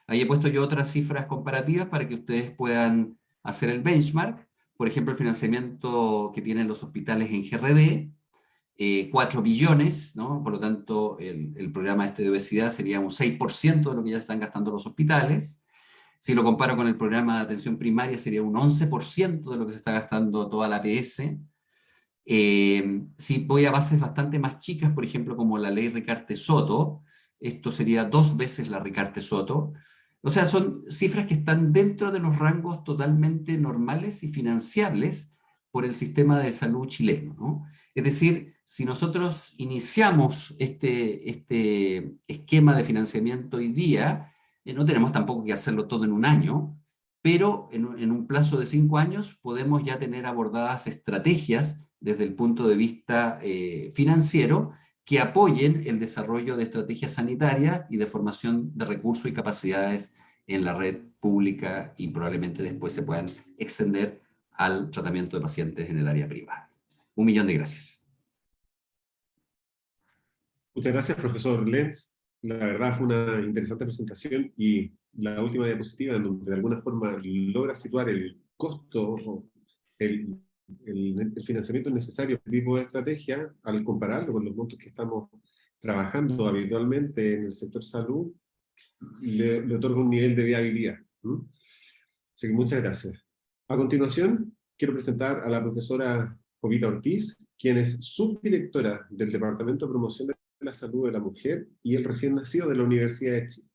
Ahí he puesto yo otras cifras comparativas para que ustedes puedan hacer el benchmark, por ejemplo, el financiamiento que tienen los hospitales en GRD, 4 billones, ¿no? Por lo tanto, el programa de obesidad sería un 6% de lo que ya están gastando los hospitales. Si lo comparo con el programa de atención primaria, sería un 11% de lo que se está gastando toda la APS. Si voy a bases bastante más chicas, por ejemplo, como la ley Ricarte-Soto, esto sería 2 veces la Ricarte-Soto. O sea, son cifras que están dentro de los rangos totalmente normales y financiables por el sistema de salud chileno, ¿no? Es decir, si nosotros iniciamos este esquema de financiamiento hoy día, no tenemos tampoco que hacerlo todo en un año, pero en un plazo de 5 años podemos ya tener abordadas estrategias desde el punto de vista financiero que apoyen el desarrollo de estrategias sanitarias y de formación de recursos y capacidades en la red pública y probablemente después se puedan extender al tratamiento de pacientes en el área privada. 1.000.000 de gracias. Muchas gracias, profesor Lenz. La verdad fue una interesante presentación y la última diapositiva en donde de alguna forma logra situar el costo, el financiamiento necesario para este tipo de estrategia, al compararlo con los montos que estamos trabajando habitualmente en el sector salud, le otorga un nivel de viabilidad. Así que muchas gracias. A continuación, quiero presentar a la profesora Jovita Ortiz, quien es subdirectora del Departamento de Promoción de la Salud de la Mujer y el recién nacido de la Universidad de Chile.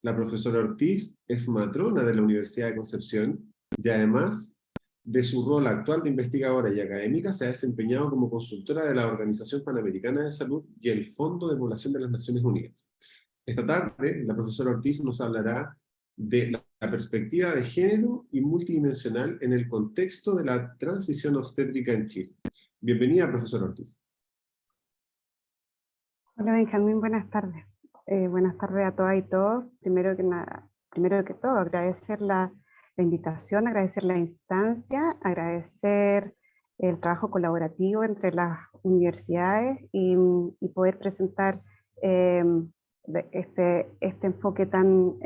La profesora Ortiz es matrona de la Universidad de Concepción y además de su rol actual de investigadora y académica, se ha desempeñado como consultora de la Organización Panamericana de Salud y el Fondo de Población de las Naciones Unidas. Esta tarde, la profesora Ortiz nos hablará de la perspectiva de género y multidimensional en el contexto de la transición obstétrica en Chile. Bienvenida, profesora Ortiz. Hola Benjamín, buenas tardes. Buenas tardes a todas y todos. Primero que todo, agradecer la invitación, agradecer la instancia, agradecer el trabajo colaborativo entre las universidades y poder presentar este enfoque tan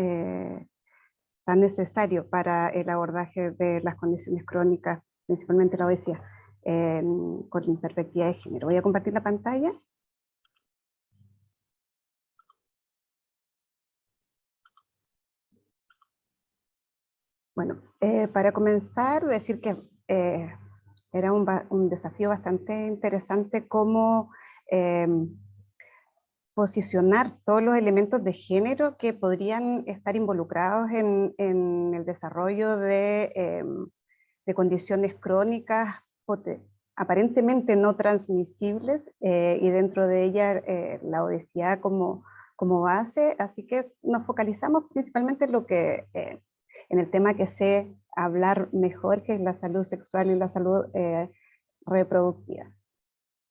necesario para el abordaje de las condiciones crónicas, principalmente la obesidad, con perspectiva de género. Voy a compartir la pantalla. Bueno, para comenzar, decir que era un desafío bastante interesante cómo posicionar todos los elementos de género que podrían estar involucrados en el desarrollo de condiciones crónicas aparentemente no transmisibles y dentro de ella la obesidad como base, así que nos focalizamos principalmente en lo que en el tema que sé hablar mejor, que es la salud sexual y la salud reproductiva.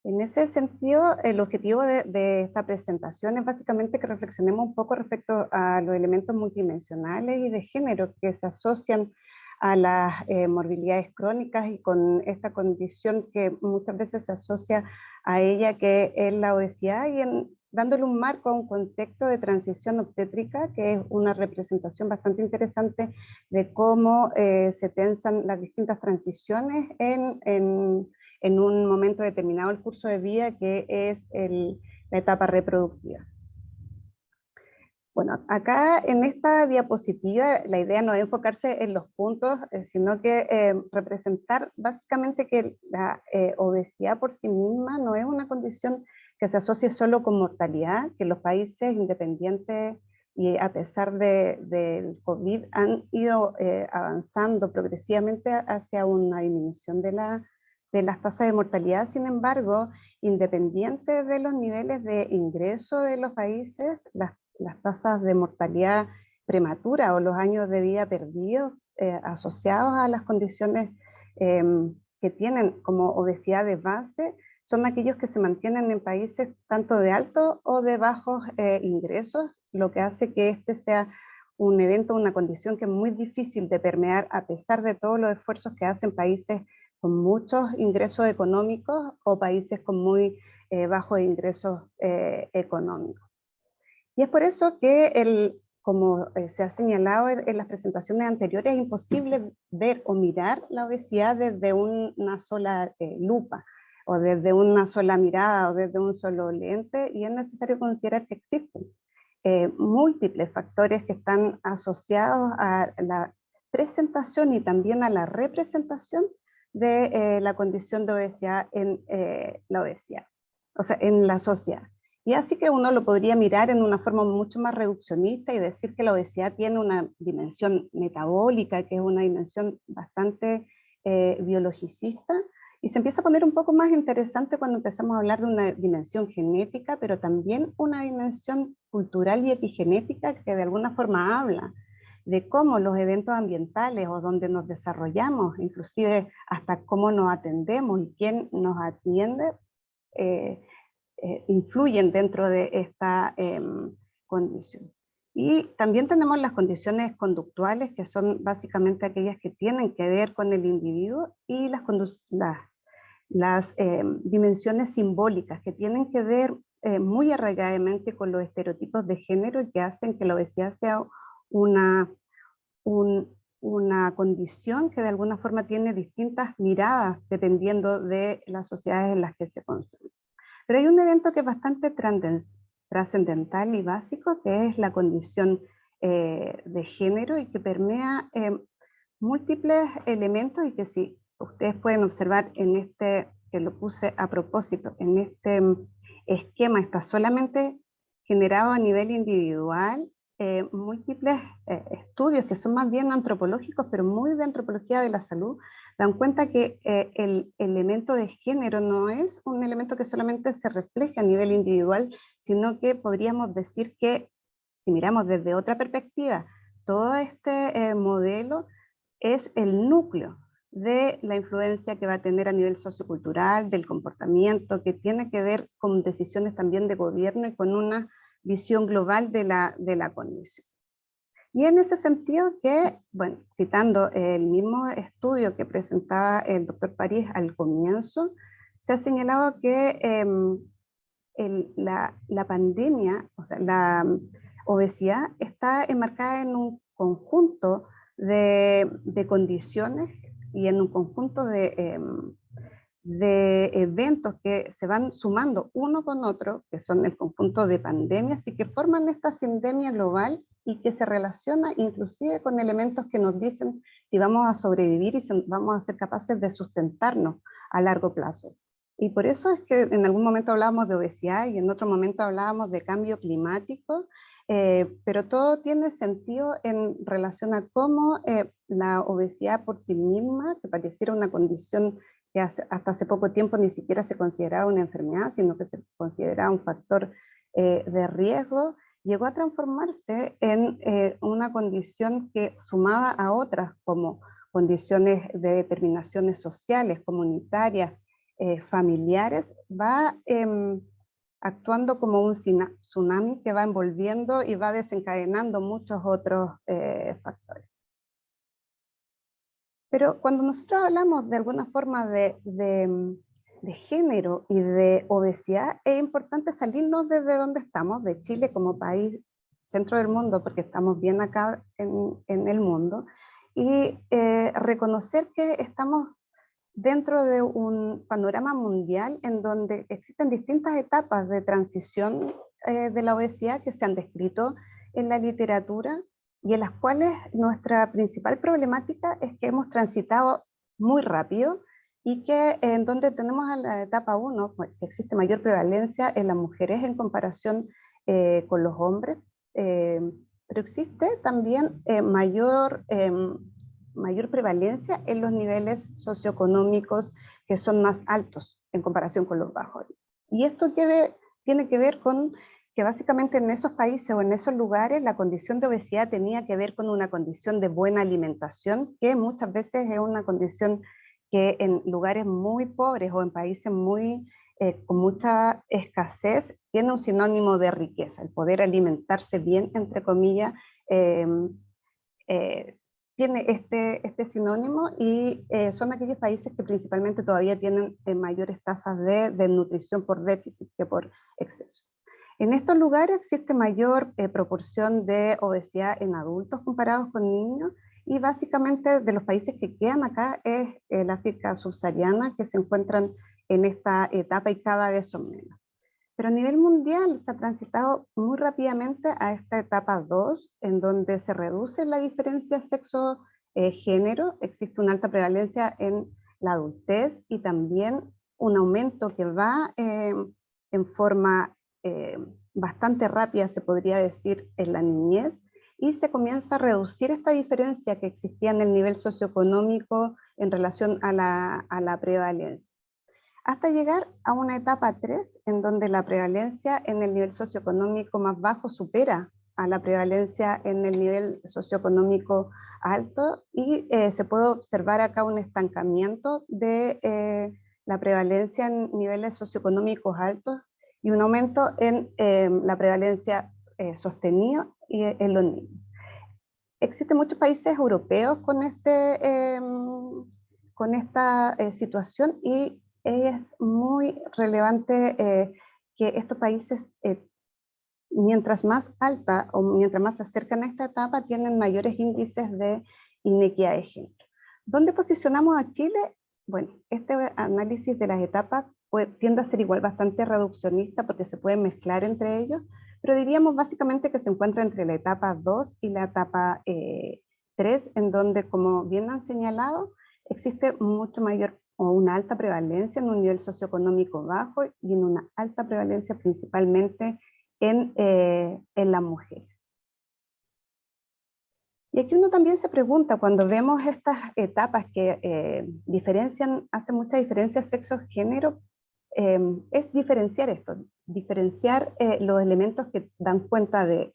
En ese sentido, el objetivo de esta presentación es básicamente que reflexionemos un poco respecto a los elementos multidimensionales y de género que se asocian a las morbilidades crónicas y con esta condición que muchas veces se asocia a ella, que es la obesidad, y dándole un marco a un contexto de transición obstétrica, que es una representación bastante interesante de cómo se tensan las distintas transiciones en un momento determinado del curso de vida, que es la etapa reproductiva. Bueno, acá en esta diapositiva la idea no es enfocarse en los puntos, sino que representar básicamente que la obesidad por sí misma no es una condición que se asocie solo con mortalidad, que los países independientes y a pesar del COVID han ido avanzando progresivamente hacia una disminución de las tasas de mortalidad. Sin embargo, independiente de los niveles de ingreso de los países, las tasas de mortalidad prematura o los años de vida perdidos asociados a las condiciones que tienen como obesidad de base son aquellos que se mantienen en países tanto de altos o de bajos ingresos, lo que hace que este sea un evento, una condición que es muy difícil de permear a pesar de todos los esfuerzos que hacen países con muchos ingresos económicos o países con muy bajos ingresos económicos. Y es por eso que como se ha señalado en las presentaciones anteriores, es imposible ver o mirar la obesidad desde una sola lupa, o desde una sola mirada, o desde un solo lente, y es necesario considerar que existen múltiples factores que están asociados a la presentación y también a la representación de la condición de obesidad en la obesidad, o sea, en la sociedad. Y así que uno lo podría mirar en una forma mucho más reduccionista y decir que la obesidad tiene una dimensión metabólica, que es una dimensión bastante biologicista, y se empieza a poner un poco más interesante cuando empezamos a hablar de una dimensión genética, pero también una dimensión cultural y epigenética que de alguna forma habla de cómo los eventos ambientales o donde nos desarrollamos, inclusive hasta cómo nos atendemos y quién nos atiende, influyen dentro de esta condición. Y también tenemos las condiciones conductuales, que son básicamente aquellas que tienen que ver con el individuo, y las dimensiones simbólicas, que tienen que ver muy arraigadamente con los estereotipos de género, y que hacen que la obesidad sea una condición que de alguna forma tiene distintas miradas dependiendo de las sociedades en las que se construye. Pero hay un evento que es bastante trascendental y básico, que es la condición de género, y que permea múltiples elementos, y que si ustedes pueden observar en este, que lo puse a propósito, en este esquema está solamente generado a nivel individual. Múltiples estudios que son más bien antropológicos, pero muy de antropología de la salud, dan cuenta que el elemento de género no es un elemento que solamente se refleja a nivel individual, sino que podríamos decir que, si miramos desde otra perspectiva, todo este modelo es el núcleo de la influencia que va a tener a nivel sociocultural, del comportamiento, que tiene que ver con decisiones también de gobierno y con una visión global de la condición. Y en ese sentido que, bueno, citando el mismo estudio que presentaba el doctor París al comienzo, se ha señalado que la pandemia, o sea, la obesidad está enmarcada en un conjunto de condiciones y en un conjunto de eventos que se van sumando uno con otro, que son el conjunto de pandemias y que forman esta sindemia global, y que se relaciona inclusive con elementos que nos dicen si vamos a sobrevivir y si vamos a ser capaces de sustentarnos a largo plazo. Y por eso es que en algún momento hablábamos de obesidad y en otro momento hablábamos de cambio climático, pero todo tiene sentido en relación a cómo la obesidad por sí misma, que pareciera una condición que hasta hace poco tiempo ni siquiera se consideraba una enfermedad, sino que se consideraba un factor de riesgo, llegó a transformarse en una condición que, sumada a otras como condiciones de determinaciones sociales, comunitarias, familiares, va actuando como un tsunami que va envolviendo y va desencadenando muchos otros factores. Pero cuando nosotros hablamos de alguna forma de género y de obesidad, es importante salirnos desde donde estamos, de Chile como país centro del mundo, porque estamos bien acá en el mundo, y reconocer que estamos dentro de un panorama mundial en donde existen distintas etapas de transición de la obesidad que se han descrito en la literatura, y en las cuales nuestra principal problemática es que hemos transitado muy rápido, y que en donde tenemos a la etapa 1, pues, existe mayor prevalencia en las mujeres en comparación con los hombres, pero existe también mayor prevalencia en los niveles socioeconómicos que son más altos en comparación con los bajos. Y esto tiene que ver con que básicamente en esos países o en esos lugares la condición de obesidad tenía que ver con una condición de buena alimentación, que muchas veces es una condición que en lugares muy pobres o en países con mucha escasez tiene un sinónimo de riqueza. El poder alimentarse bien, entre comillas, tiene este sinónimo, y son aquellos países que principalmente todavía tienen mayores tasas de nutrición por déficit que por exceso. En estos lugares existe mayor proporción de obesidad en adultos comparados con niños, y básicamente de los países que quedan acá es el África subsahariana, que se encuentran en esta etapa y cada vez son menos. Pero a nivel mundial se ha transitado muy rápidamente a esta etapa 2, en donde se reduce la diferencia sexo-género, existe una alta prevalencia en la adultez y también un aumento que va en forma bastante rápida, se podría decir, en la niñez, y se comienza a reducir esta diferencia que existía en el nivel socioeconómico en relación a la prevalencia, hasta llegar a una etapa 3, en donde la prevalencia en el nivel socioeconómico más bajo supera a la prevalencia en el nivel socioeconómico alto, y se puede observar acá un estancamiento de la prevalencia en niveles socioeconómicos altos y un aumento en la prevalencia sostenida y en los niños. Existen muchos países europeos con esta situación, y es muy relevante que estos países, mientras más alta o mientras más se acercan a esta etapa, tienen mayores índices de inequidad de género. ¿Dónde posicionamos a Chile? Bueno, este análisis de las etapas tiende a ser igual bastante reduccionista porque se pueden mezclar entre ellos, pero diríamos básicamente que se encuentra entre la etapa 2 y la etapa 3, en donde, como bien han señalado, existe mucho mayor o una alta prevalencia en un nivel socioeconómico bajo y en una alta prevalencia principalmente en las mujeres. Y aquí uno también se pregunta, cuando vemos estas etapas que hacen mucha diferencia sexo-género, es diferenciar esto, diferenciar los elementos que dan cuenta de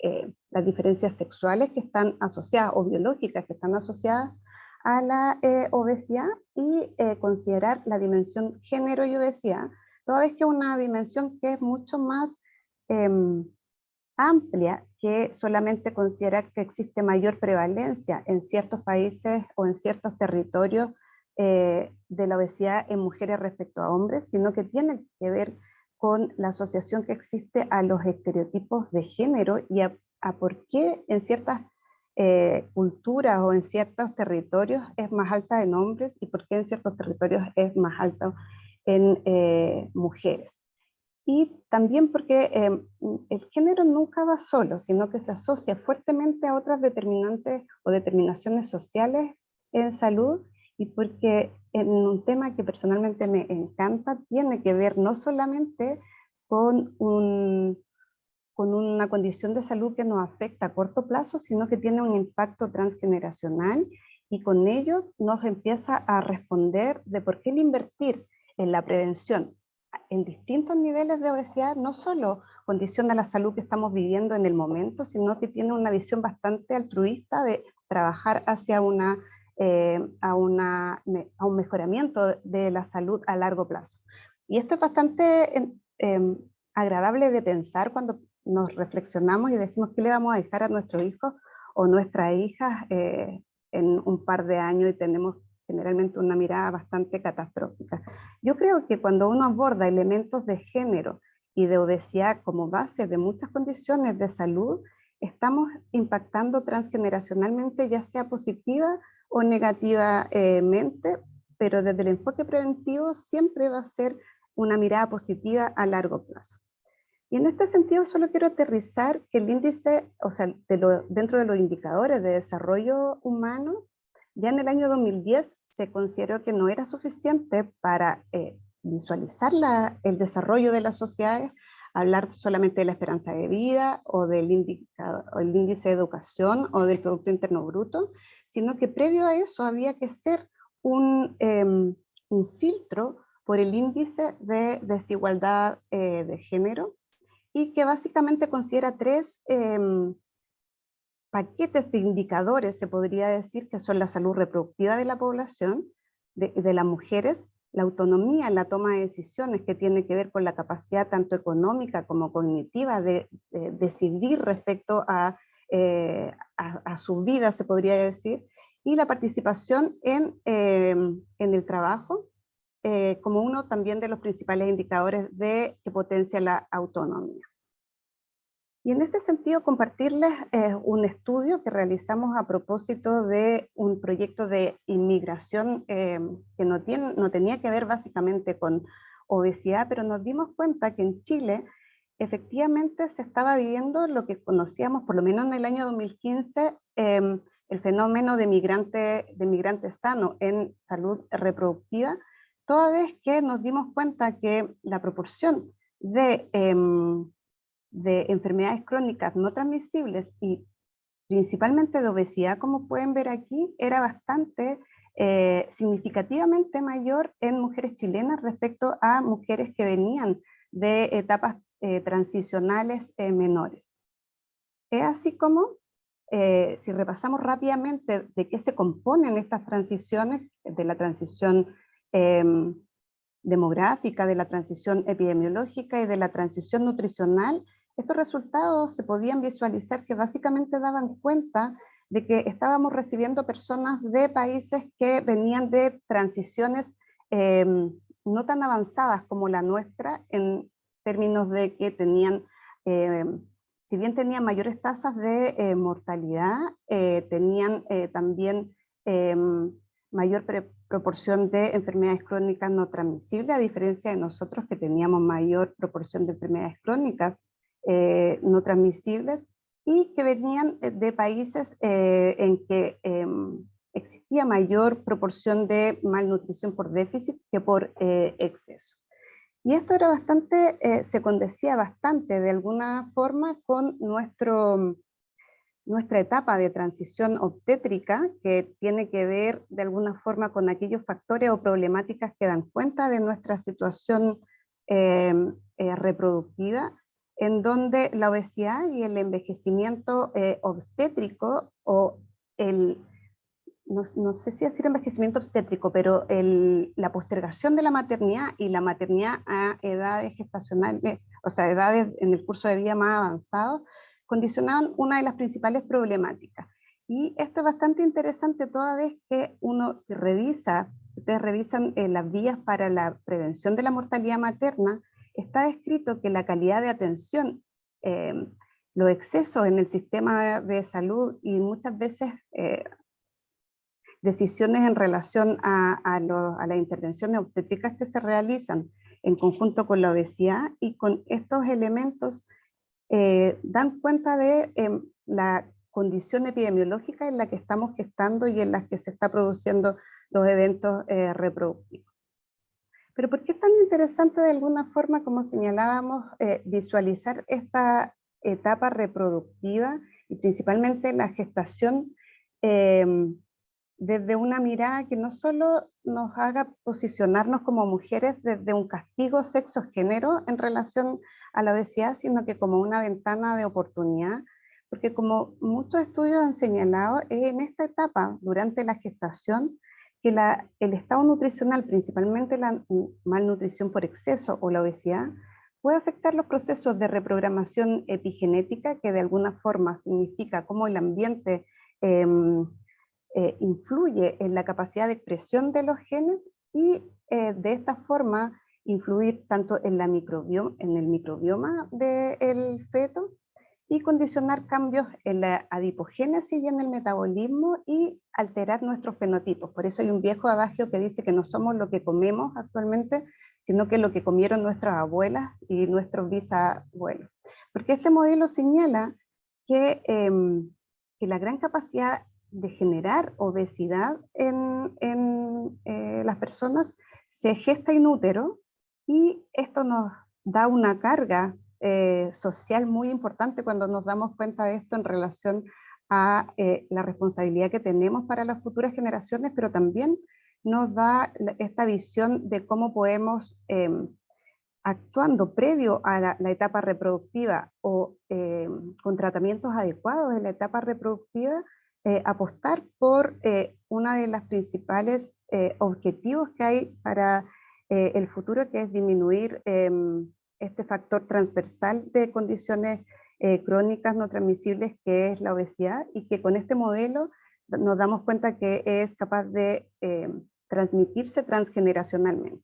las diferencias sexuales que están asociadas, o biológicas que están asociadas a la obesidad, y considerar la dimensión género y obesidad, toda vez que es una dimensión que es mucho más amplia que solamente considerar que existe mayor prevalencia en ciertos países o en ciertos territorios de la obesidad en mujeres respecto a hombres, sino que tiene que ver con la asociación que existe a los estereotipos de género y a por qué en ciertas culturas o en ciertos territorios es más alta en hombres y por qué en ciertos territorios es más alta en mujeres. Y también porque el género nunca va solo, sino que se asocia fuertemente a otras determinantes o determinaciones sociales en salud, y porque en un tema que personalmente me encanta, tiene que ver no solamente con una condición de salud que nos afecta a corto plazo, sino que tiene un impacto transgeneracional, y con ello nos empieza a responder de por qué el invertir en la prevención en distintos niveles de obesidad no solo condiciona la salud que estamos viviendo en el momento, sino que tiene una visión bastante altruista de trabajar hacia a un mejoramiento de la salud a largo plazo. Y esto es bastante agradable de pensar cuando nos reflexionamos y decimos qué le vamos a dejar a nuestros hijos o nuestras hijas en un par de años, y tenemos generalmente una mirada bastante catastrófica. Yo creo que cuando uno aborda elementos de género y de obesidad como base de muchas condiciones de salud, estamos impactando transgeneracionalmente, ya sea positiva o negativamente, pero desde el enfoque preventivo siempre va a ser una mirada positiva a largo plazo. Y en este sentido solo quiero aterrizar que el índice, o sea, dentro de los indicadores de desarrollo humano, ya en el año 2010 se consideró que no era suficiente para visualizar el desarrollo de las sociedades, hablar solamente de la esperanza de vida o del el índice de educación o del Producto Interno Bruto, sino que previo a eso había que ser un filtro por el índice de desigualdad de género, y que básicamente considera tres paquetes de indicadores, se podría decir, que son la salud reproductiva de la población, de las mujeres, la autonomía en la toma de decisiones, que tiene que ver con la capacidad tanto económica como cognitiva de decidir respecto a su vida, se podría decir, y la participación en el trabajo, como uno también de los principales indicadores que potencia la autonomía. Y en ese sentido compartirles un estudio que realizamos a propósito de un proyecto de inmigración que no tenía que ver básicamente con obesidad, pero nos dimos cuenta que en Chile efectivamente se estaba viviendo lo que conocíamos, por lo menos en el año 2015, el fenómeno de migrante sano en salud reproductiva, toda vez que nos dimos cuenta que la proporción de enfermedades crónicas no transmisibles y principalmente de obesidad, como pueden ver aquí, era bastante significativamente mayor en mujeres chilenas respecto a mujeres que venían de etapas transicionales menores. Es así como, si repasamos rápidamente de qué se componen estas transiciones, de la transición demográfica, de la transición epidemiológica y de la transición nutricional, estos resultados se podían visualizar que básicamente daban cuenta de que estábamos recibiendo personas de países que venían de transiciones no tan avanzadas como la nuestra, en términos de que tenían, si bien tenían mayores tasas de mortalidad, tenían también mayor proporción de enfermedades crónicas no transmisibles, a diferencia de nosotros que teníamos mayor proporción de enfermedades crónicas no transmisibles, y que venían de países en que existía mayor proporción de malnutrición por déficit que por exceso. Y esto era bastante, se condecía bastante de alguna forma con nuestra etapa de transición obstétrica, que tiene que ver de alguna forma con aquellos factores o problemáticas que dan cuenta de nuestra situación reproductiva, en donde la obesidad y el envejecimiento obstétrico, o no sé si decir envejecimiento obstétrico, pero la postergación de la maternidad y la maternidad a edades gestacionales, o sea, edades en el curso de vida más avanzado, condicionaban una de las principales problemáticas. Y esto es bastante interesante toda vez que uno, si revisa, ustedes revisan las vías para la prevención de la mortalidad materna, está descrito que la calidad de atención, los excesos en el sistema de salud y muchas veces decisiones en relación a las intervenciones obstétricas que se realizan en conjunto con la obesidad y con estos elementos dan cuenta de la condición epidemiológica en la que estamos gestando y en la que se está produciendo los eventos reproductivos. Pero ¿por qué es tan interesante de alguna forma, como señalábamos, visualizar esta etapa reproductiva y principalmente la gestación desde una mirada que no solo nos haga posicionarnos como mujeres desde un castigo sexo-género en relación a la obesidad, sino que como una ventana de oportunidad? Porque como muchos estudios han señalado, es en esta etapa, durante la gestación, que el estado nutricional, principalmente la malnutrición por exceso o la obesidad, puede afectar los procesos de reprogramación epigenética, que de alguna forma significa cómo el ambiente influye en la capacidad de expresión de los genes, y de esta forma influir tanto en el microbioma del feto, y condicionar cambios en la adipogénesis y en el metabolismo y alterar nuestros fenotipos. Por eso hay un viejo adagio que dice que no somos lo que comemos actualmente, sino que lo que comieron nuestras abuelas y nuestros bisabuelos. Porque este modelo señala que la gran capacidad de generar obesidad en las personas se gesta in útero, y esto nos da una carga social muy importante cuando nos damos cuenta de esto en relación a la responsabilidad que tenemos para las futuras generaciones, pero también nos da esta visión de cómo podemos, actuando previo a la etapa reproductiva o con tratamientos adecuados en la etapa reproductiva, apostar por una de las principales objetivos que hay para el futuro, que es disminuir este factor transversal de condiciones crónicas no transmisibles, que es la obesidad, y que con este modelo nos damos cuenta que es capaz de transmitirse transgeneracionalmente.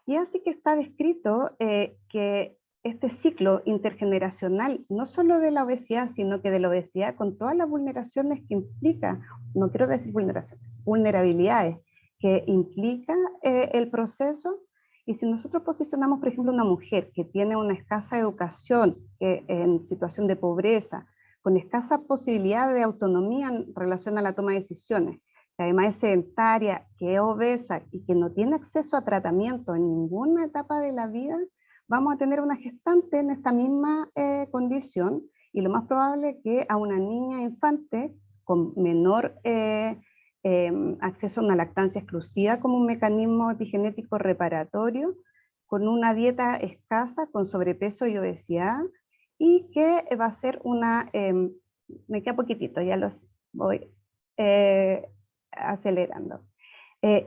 Y así que está descrito que este ciclo intergeneracional, no solo de la obesidad, sino que de la obesidad con todas las vulneraciones que implica, no quiero decir vulneraciones, vulnerabilidades que implica el proceso. Y si nosotros posicionamos, por ejemplo, una mujer que tiene una escasa educación, en situación de pobreza, con escasa posibilidad de autonomía en relación a la toma de decisiones, que además es sedentaria, que es obesa y que no tiene acceso a tratamiento en ninguna etapa de la vida, vamos a tener una gestante en esta misma condición, y lo más probable es que a una niña infante con menor acceso a una lactancia exclusiva como un mecanismo epigenético reparatorio, con una dieta escasa, con sobrepeso y obesidad, y que va a ser una, me queda poquitito, ya los voy acelerando.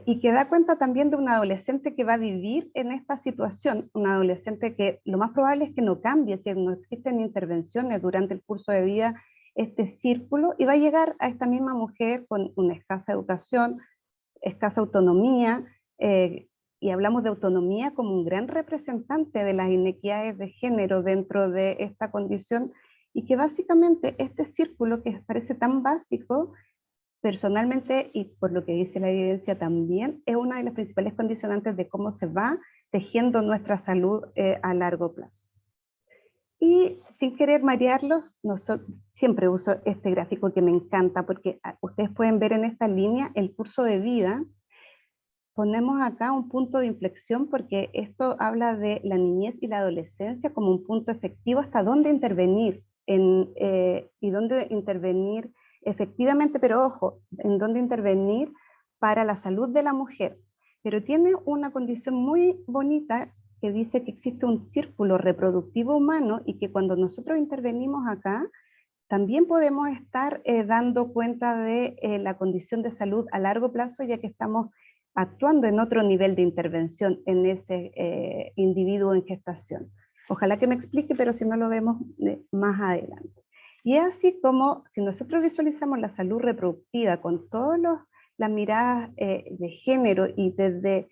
Y que da cuenta también de una adolescente que va a vivir en esta situación, una adolescente que lo más probable es que no cambie, si no existen intervenciones durante el curso de vida, este círculo, y va a llegar a esta misma mujer con una escasa educación, escasa autonomía, y hablamos de autonomía como un gran representante de las inequidades de género dentro de esta condición, y que básicamente este círculo que parece tan básico, personalmente, y por lo que dice la evidencia también, es una de las principales condicionantes de cómo se va tejiendo nuestra salud a largo plazo. Y sin querer marearlos, siempre uso este gráfico que me encanta, porque ustedes pueden ver en esta línea el curso de vida. Ponemos acá un punto de inflexión porque esto habla de la niñez y la adolescencia como un punto efectivo hasta dónde intervenir, y dónde intervenir efectivamente, pero ojo, en dónde intervenir para la salud de la mujer. Pero tiene una condición muy bonita que dice que existe un círculo reproductivo humano, y que cuando nosotros intervenimos acá, también podemos estar dando cuenta de la condición de salud a largo plazo, ya que estamos actuando en otro nivel de intervención en ese individuo en gestación. Ojalá que me explique, pero si no lo vemos más adelante. Y es así como, si nosotros visualizamos la salud reproductiva con todas las miradas de género, y desde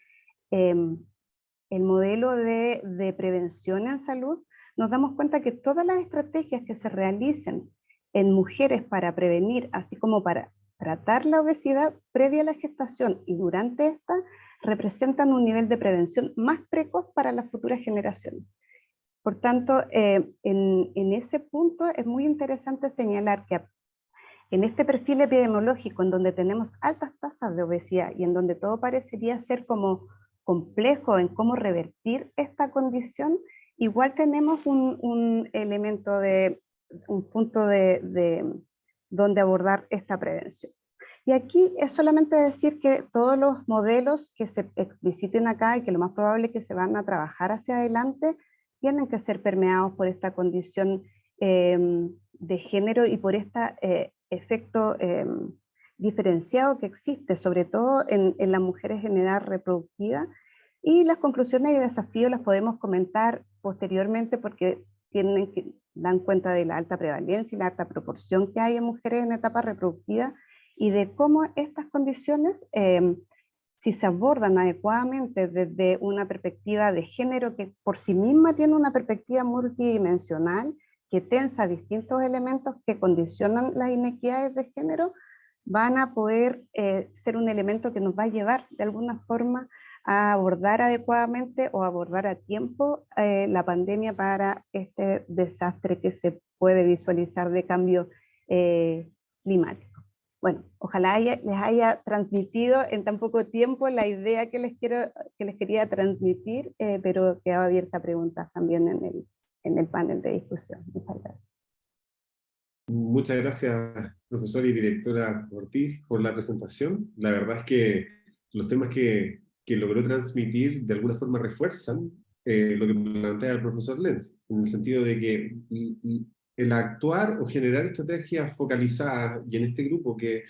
el modelo de prevención en salud, nos damos cuenta que todas las estrategias que se realicen en mujeres para prevenir, así como para tratar la obesidad previa a la gestación y durante esta, representan un nivel de prevención más precoz para las futuras generaciones. Por tanto, en ese punto es muy interesante señalar que en este perfil epidemiológico, en donde tenemos altas tasas de obesidad y en donde todo parecería ser como complejo en cómo revertir esta condición, igual tenemos un elemento un punto de donde abordar esta prevención. Y aquí es solamente decir que todos los modelos que se expliciten acá, y que lo más probable es que se van a trabajar hacia adelante, tienen que ser permeados por esta condición de género y por este efecto diferenciado que existe, sobre todo en las mujeres en edad reproductiva. Y las conclusiones y desafíos las podemos comentar posteriormente, porque dan cuenta de la alta prevalencia y la alta proporción que hay en mujeres en etapa reproductiva, y de cómo estas condiciones, si se abordan adecuadamente desde una perspectiva de género que por sí misma tiene una perspectiva multidimensional, que tensa distintos elementos que condicionan las inequidades de género, van a poder ser un elemento que nos va a llevar de alguna forma a abordar adecuadamente o abordar a tiempo la pandemia para este desastre que se puede visualizar de cambio climático. Bueno, ojalá les haya transmitido en tan poco tiempo la idea que les quería transmitir, pero quedo abierta a preguntas también en el panel de discusión. Muchas gracias. Muchas gracias, profesora y directora Ortiz, por la presentación. La verdad es que los temas que logró transmitir de alguna forma refuerzan lo que plantea el profesor Lenz, en el sentido de que el actuar o generar estrategias focalizadas, y en este grupo que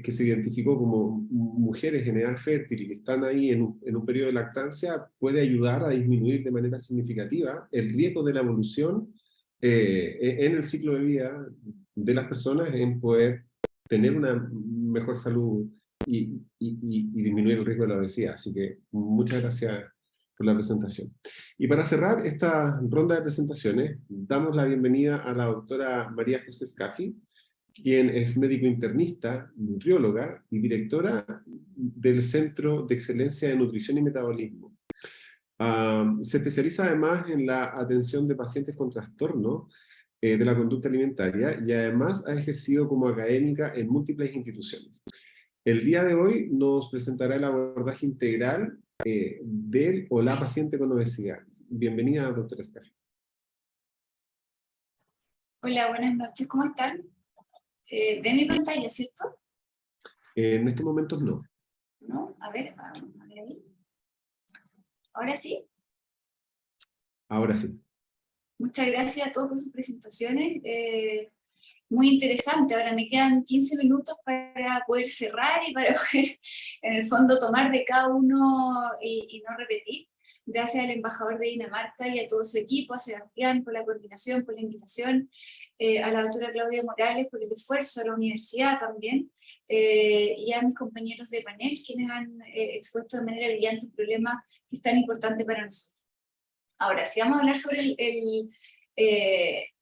se identificó como mujeres en edad fértil y que están ahí en un periodo de lactancia, puede ayudar a disminuir de manera significativa el riesgo de la evolución en el ciclo de vida de las personas, en poder tener una mejor salud y disminuir el riesgo de la obesidad. Así que muchas gracias, por la presentación. Y para cerrar esta ronda de presentaciones, damos la bienvenida a la doctora María José Scaffi, quien es médico internista, nutrióloga y directora del Centro de Excelencia de Nutrición y Metabolismo. Se especializa además en la atención de pacientes con trastornos de la conducta alimentaria y además ha ejercido como académica en múltiples instituciones. El día de hoy nos presentará el abordaje integral del o la paciente con obesidad. Bienvenida, doctora Scaffi. Hola, buenas noches, ¿cómo están? ¿Ven mi pantalla, cierto? En estos momentos no. ¿No? A ver ahí. ¿Ahora sí? Ahora sí. Muchas gracias a todos por sus presentaciones. Muy interesante. Ahora me quedan 15 minutos para poder cerrar y para poder, en el fondo, tomar de cada uno y no repetir. Gracias al embajador de Dinamarca y a todo su equipo, a Sebastián por la coordinación, por la invitación, a la doctora Claudia Morales por el esfuerzo, a la universidad también, y a mis compañeros de panel, quienes han expuesto de manera brillante un problema que es tan importante para nosotros. Ahora, si vamos a hablar sobre el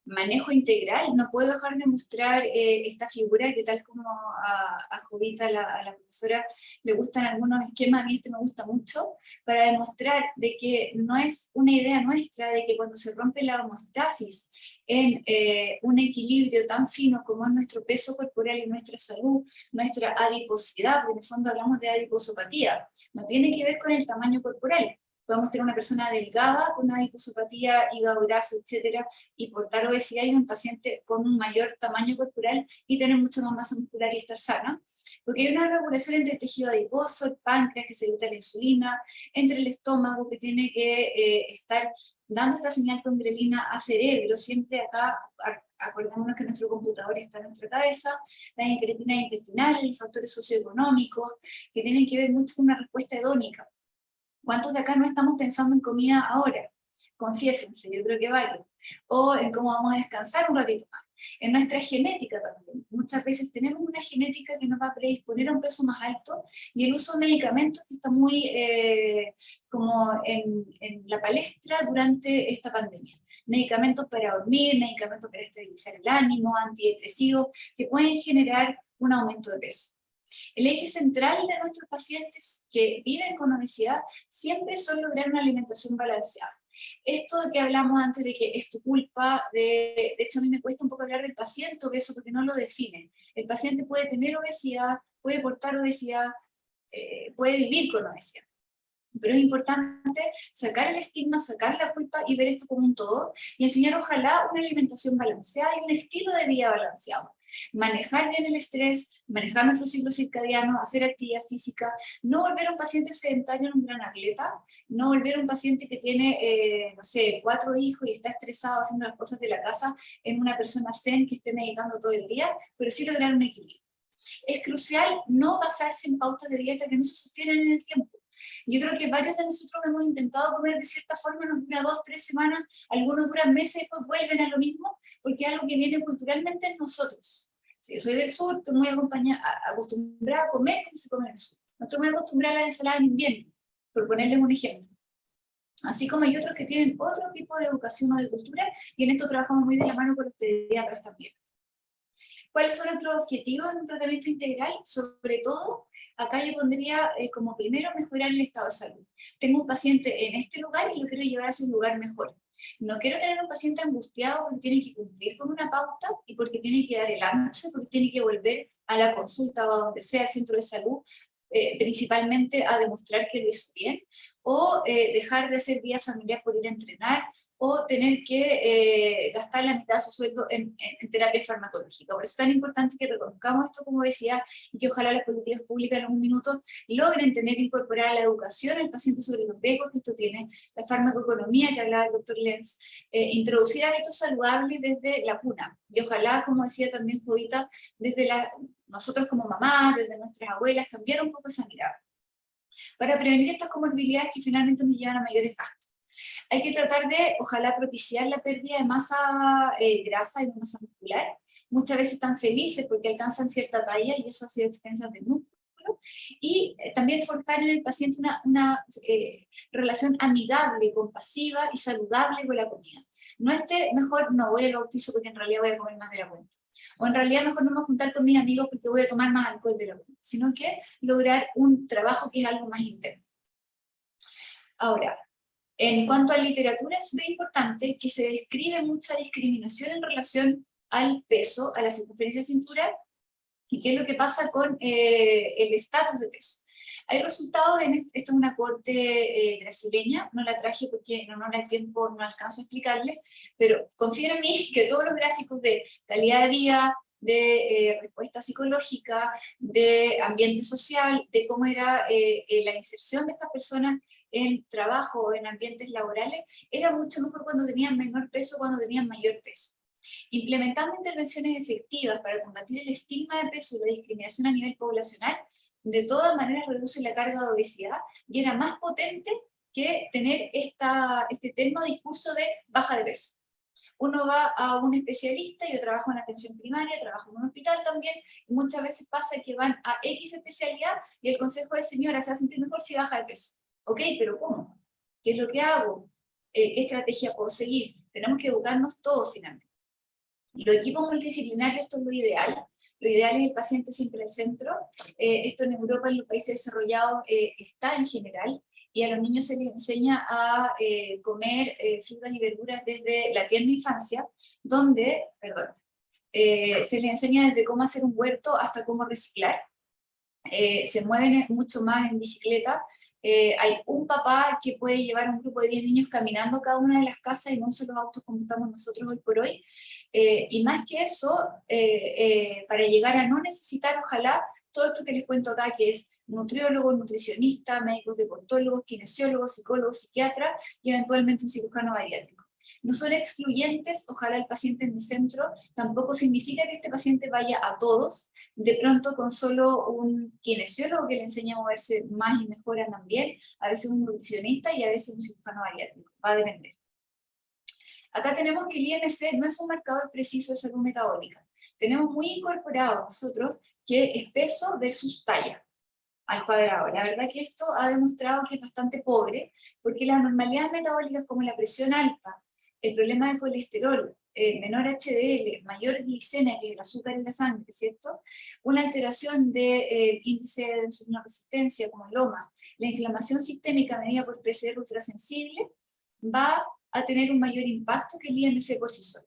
manejo integral, no puedo dejar de mostrar esta figura que, tal como a Jovita, a la profesora, le gustan algunos esquemas, a mí este me gusta mucho, para demostrar de que no es una idea nuestra de que cuando se rompe la homeostasis en un equilibrio tan fino como es nuestro peso corporal y nuestra salud, nuestra adiposidad, porque en el fondo hablamos de adiposopatía, no tiene que ver con el tamaño corporal. Podemos tener una persona delgada con una adiposopatía, hígado graso, etcétera, y portar obesidad, y un paciente con un mayor tamaño corporal y tener mucha más masa muscular y estar sana, porque hay una regulación entre el tejido adiposo, el páncreas que secreta la insulina, entre el estómago que tiene que estar dando esta señal con grelina a cerebro, siempre acá. Acordémonos que nuestro computador está en nuestra cabeza, la incretina intestinal, los factores socioeconómicos, que tienen que ver mucho con una respuesta hedónica. ¿Cuántos de acá no estamos pensando en comida ahora? Confiésense, yo creo que varios. O en cómo vamos a descansar un ratito más. En nuestra genética también. Muchas veces tenemos una genética que nos va a predisponer a un peso más alto, y el uso de medicamentos que está muy como en la palestra durante esta pandemia. Medicamentos para dormir, medicamentos para estabilizar el ánimo, antidepresivos, que pueden generar un aumento de peso. El eje central de nuestros pacientes que viven con obesidad siempre son lograr una alimentación balanceada. Esto de que hablamos antes de que es tu culpa, de hecho a mí me cuesta un poco hablar del paciente obeso porque no lo define. El paciente puede tener obesidad, puede portar obesidad, puede vivir con obesidad. Pero es importante sacar el estigma, sacar la culpa y ver esto como un todo, y enseñar ojalá una alimentación balanceada y un estilo de vida balanceado. Manejar bien el estrés, manejar nuestro ciclo circadiano, hacer actividad física, no volver a un paciente sedentario en un gran atleta, no volver a un paciente que tiene, no sé, 4 hijos y está estresado haciendo las cosas de la casa en una persona zen que esté meditando todo el día, pero sí lograr un equilibrio. Es crucial no basarse en pautas de dieta que no se sostienen en el tiempo. Yo creo que varios de nosotros hemos intentado comer de cierta forma, nos dura 2 o 3 semanas, algunos duran meses y después vuelven a lo mismo, porque es algo que viene culturalmente en nosotros. Si yo soy del sur, estoy muy acostumbrada a comer como se come en el sur. No estoy muy acostumbrada a la ensalada en invierno, por ponerles un ejemplo. Así como hay otros que tienen otro tipo de educación o de cultura, y en esto trabajamos muy de la mano con los pediatras también. ¿Cuáles son nuestros objetivos en un tratamiento integral? Sobre todo, acá yo pondría como primero mejorar el estado de salud. Tengo un paciente en este lugar y lo quiero llevar a un lugar mejor. No quiero tener un paciente angustiado porque tiene que cumplir con una pauta y porque tiene que dar el ancho, porque tiene que volver a la consulta o a donde sea, al centro de salud, principalmente a demostrar que lo hizo bien, o dejar de hacer vía familiar por ir a entrenar, o tener que gastar la mitad de su sueldo en terapia farmacológica. Por eso es tan importante que reconozcamos esto como obesidad y que ojalá las políticas públicas en un minuto logren tener incorporada la educación al paciente sobre los riesgos que esto tiene, la farmacoeconomía que hablaba el doctor Lenz, introducir hábitos saludables desde la cuna, y ojalá, como decía también Jovita, desde nosotros como mamás, desde nuestras abuelas, cambiar un poco esa mirada, para prevenir estas comorbilidades que finalmente nos llevan a mayores gastos. Hay que tratar de, ojalá, propiciar la pérdida de masa grasa y de masa muscular. Muchas veces están felices porque alcanzan cierta talla y eso ha sido expensas del músculo, y también forjar en el paciente una relación amigable, compasiva y saludable con la comida. No mejor no voy al bautizo porque en realidad voy a comer más de la cuenta, o en realidad mejor no me voy a juntar con mis amigos porque voy a tomar más alcohol de la cuenta, sino que lograr un trabajo que es algo más interno. Ahora, en cuanto a literatura, es muy importante que se describe mucha discriminación en relación al peso, a la circunferencia de cintura, y qué es lo que pasa con el estatus de peso. Hay resultados, esta es una corte brasileña, no la traje porque en honor al tiempo no alcanzo a explicarles, pero confíen en mí que todos los gráficos de calidad de vida, de respuesta psicológica, de ambiente social, de cómo era la inserción de estas personas en trabajo o en ambientes laborales, era mucho mejor cuando tenían menor peso, cuando tenían mayor peso. Implementando intervenciones efectivas para combatir el estigma de peso y la discriminación a nivel poblacional, de todas maneras reduce la carga de obesidad y era más potente que tener este eterno discurso de baja de peso. Uno va a un especialista, yo trabajo en atención primaria, trabajo en un hospital también, y muchas veces pasa que van a X especialidad y el consejo es: señora, se va a sentir mejor si baja de peso. Ok, pero ¿cómo? ¿Qué es lo que hago? ¿Qué estrategia puedo seguir? Tenemos que educarnos todos finalmente. Los equipos multidisciplinarios, esto es lo ideal. Lo ideal es el paciente siempre al centro. Esto en Europa, en los países desarrollados, está en general. Y a los niños se les enseña a comer frutas y verduras desde la tierna infancia, donde, se les enseña desde cómo hacer un huerto hasta cómo reciclar. Se mueven mucho más en bicicleta. Hay un papá que puede llevar un grupo de 10 niños caminando a cada una de las casas y no usa los autos como estamos nosotros hoy por hoy. Y más que eso, para llegar a no necesitar, ojalá, todo esto que les cuento acá, que es nutriólogos, nutricionistas, médicos deportólogos, kinesiólogos, psicólogos, psiquiatras y eventualmente un cirujano bariátrico. No son excluyentes, ojalá el paciente en el centro, tampoco significa que este paciente vaya a todos, de pronto con solo un kinesiólogo que le enseña a moverse más y mejor también, a veces un nutricionista y a veces un cirujano bariátrico, va a depender. Acá tenemos que el IMC no es un marcador preciso de salud metabólica. Tenemos muy incorporado nosotros que es peso versus talla al cuadrado. La verdad que esto ha demostrado que es bastante pobre, porque las anormalidades metabólicas como la presión alta, el problema de colesterol, menor HDL, mayor glicemia, que es el azúcar en la sangre, ¿cierto? Una alteración del índice de insulina resistencia, como el OMA, la inflamación sistémica medida por PCR ultrasensible, va a tener un mayor impacto que el IMC por sí solo.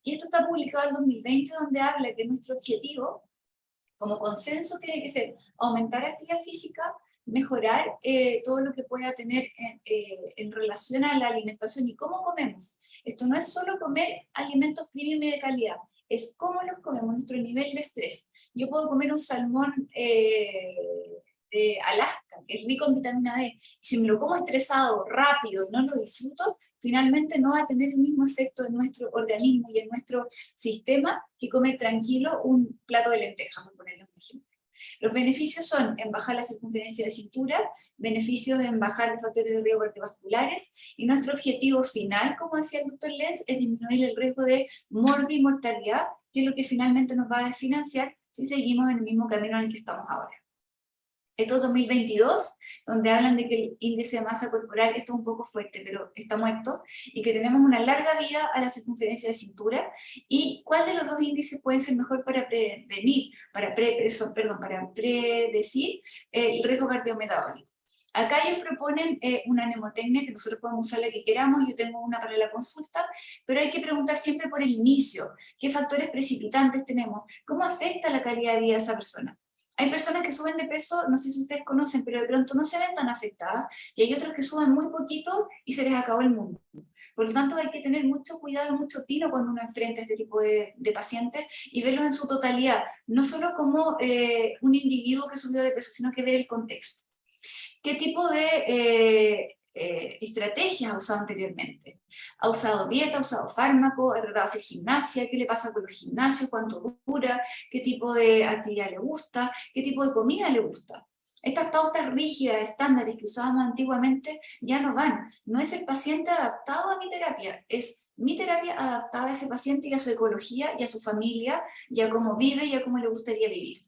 Y esto está publicado en el 2020, donde habla que nuestro objetivo, como consenso, tiene que ser aumentar la actividad física, mejorar todo lo que pueda tener en relación a la alimentación y cómo comemos. Esto no es solo comer alimentos premium y de calidad, es cómo los comemos, nuestro nivel de estrés. Yo puedo comer un salmón de Alaska, que es rico en vitamina D, y si me lo como estresado, rápido, y no lo disfruto, finalmente no va a tener el mismo efecto en nuestro organismo y en nuestro sistema que comer tranquilo un plato de lentejas, por ponerle un ejemplo. Los beneficios son en bajar la circunferencia de cintura, beneficios en bajar los factores de riesgo cardiovasculares, y nuestro objetivo final, como decía el doctor Lenz, es disminuir el riesgo de morbimortalidad, que es lo que finalmente nos va a financiar si seguimos en el mismo camino en el que estamos ahora. Esto es 2022, donde hablan de que el índice de masa corporal, esto es un poco fuerte, pero está muerto, y que tenemos una larga vida a la circunferencia de cintura, y cuál de los dos índices puede ser mejor para prevenir, para predecir el riesgo cardiometabólico. Acá ellos proponen una mnemotecnia que nosotros podemos usar la que queramos, yo tengo una para la consulta, pero hay que preguntar siempre por el inicio, qué factores precipitantes tenemos, cómo afecta la calidad de vida de esa persona. Hay personas que suben de peso, no sé si ustedes conocen, pero de pronto no se ven tan afectadas, y hay otros que suben muy poquito y se les acabó el mundo. Por lo tanto, hay que tener mucho cuidado, mucho tino cuando uno enfrenta a este tipo de pacientes y verlos en su totalidad, no solo como un individuo que subió de peso, sino que ver el contexto. ¿Qué tipo de estrategias ha usado anteriormente? ¿Ha usado dieta, ha usado fármaco, ha tratado de hacer gimnasia? ¿Qué le pasa con los gimnasios? ¿Cuánto dura? ¿Qué tipo de actividad le gusta? ¿Qué tipo de comida le gusta? Estas pautas rígidas, estándares que usábamos antiguamente ya no van. No es el paciente adaptado a mi terapia, es mi terapia adaptada a ese paciente y a su ecología y a su familia y a cómo vive y a cómo le gustaría vivir.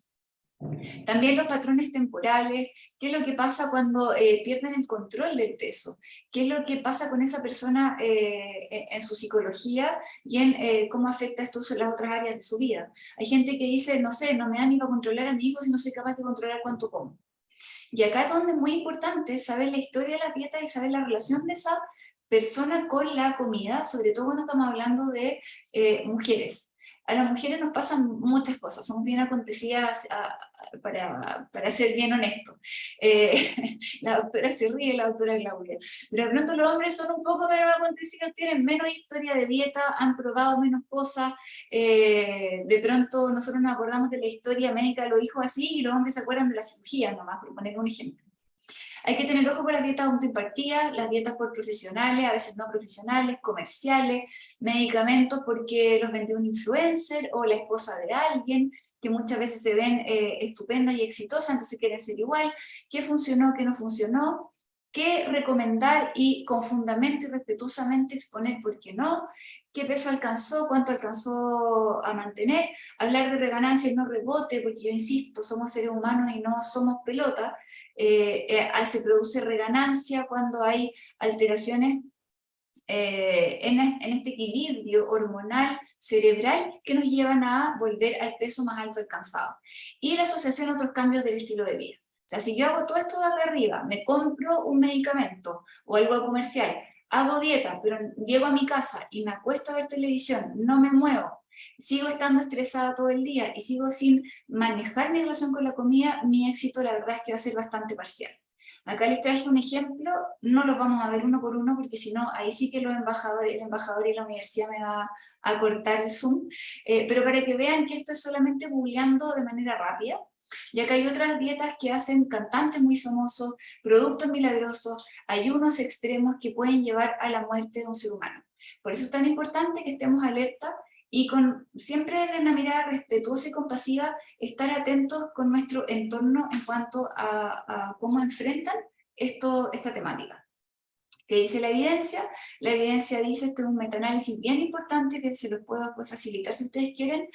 También los patrones temporales, qué es lo que pasa cuando pierden el control del peso, qué es lo que pasa con esa persona en su psicología y en cómo afecta esto en las otras áreas de su vida. Hay gente que dice, no sé, no me da ni para controlar a mi hijo si no soy capaz de controlar cuánto como. Y acá es donde es muy importante saber la historia de la dieta y saber la relación de esa persona con la comida, sobre todo cuando estamos hablando de mujeres. A las mujeres nos pasan muchas cosas, somos bien acontecidas para ser bien honestos. La doctora se ríe, la doctora Claudia. Pero de pronto los hombres son un poco menos acontecidos, tienen menos historia de dieta, han probado menos cosas. De pronto nosotros nos acordamos de la historia médica de los hijos así y los hombres se acuerdan de la cirugía nomás, por poner un ejemplo. Hay que tener ojo con las dietas autoimpartidas, las dietas por profesionales, a veces no profesionales, comerciales, medicamentos porque los vende un influencer o la esposa de alguien, que muchas veces se ven estupendas y exitosas, entonces quieren ser igual, qué funcionó, qué no funcionó, qué recomendar y con fundamento y respetuosamente exponer por qué no, qué peso alcanzó, cuánto alcanzó a mantener, hablar de reganancia y no rebote, porque yo insisto, somos seres humanos y no somos pelota. Se produce reganancia cuando hay alteraciones en este equilibrio hormonal cerebral que nos llevan a volver al peso más alto alcanzado. Y la asociación a otros cambios del estilo de vida. O sea, si yo hago todo esto de acá arriba, me compro un medicamento o algo comercial, hago dieta, pero llego a mi casa y me acuesto a ver televisión, no me muevo, sigo estando estresada todo el día y sigo sin manejar mi relación con la comida, mi éxito la verdad es que va a ser bastante parcial. Acá les traje un ejemplo, no los vamos a ver uno por uno porque si no, ahí sí que el embajador y la universidad me va a cortar el Zoom, pero para que vean que esto es solamente googleando de manera rápida. Y acá hay otras dietas que hacen cantantes muy famosos, productos milagrosos, ayunos extremos que pueden llevar a la muerte de un ser humano. Por eso es tan importante que estemos alerta y siempre desde una mirada respetuosa y compasiva, estar atentos con nuestro entorno en cuanto a cómo enfrentan esta temática. ¿Qué dice la evidencia? La evidencia dice, este es un metaanálisis bien importante que se los puedo después facilitar si ustedes quieren,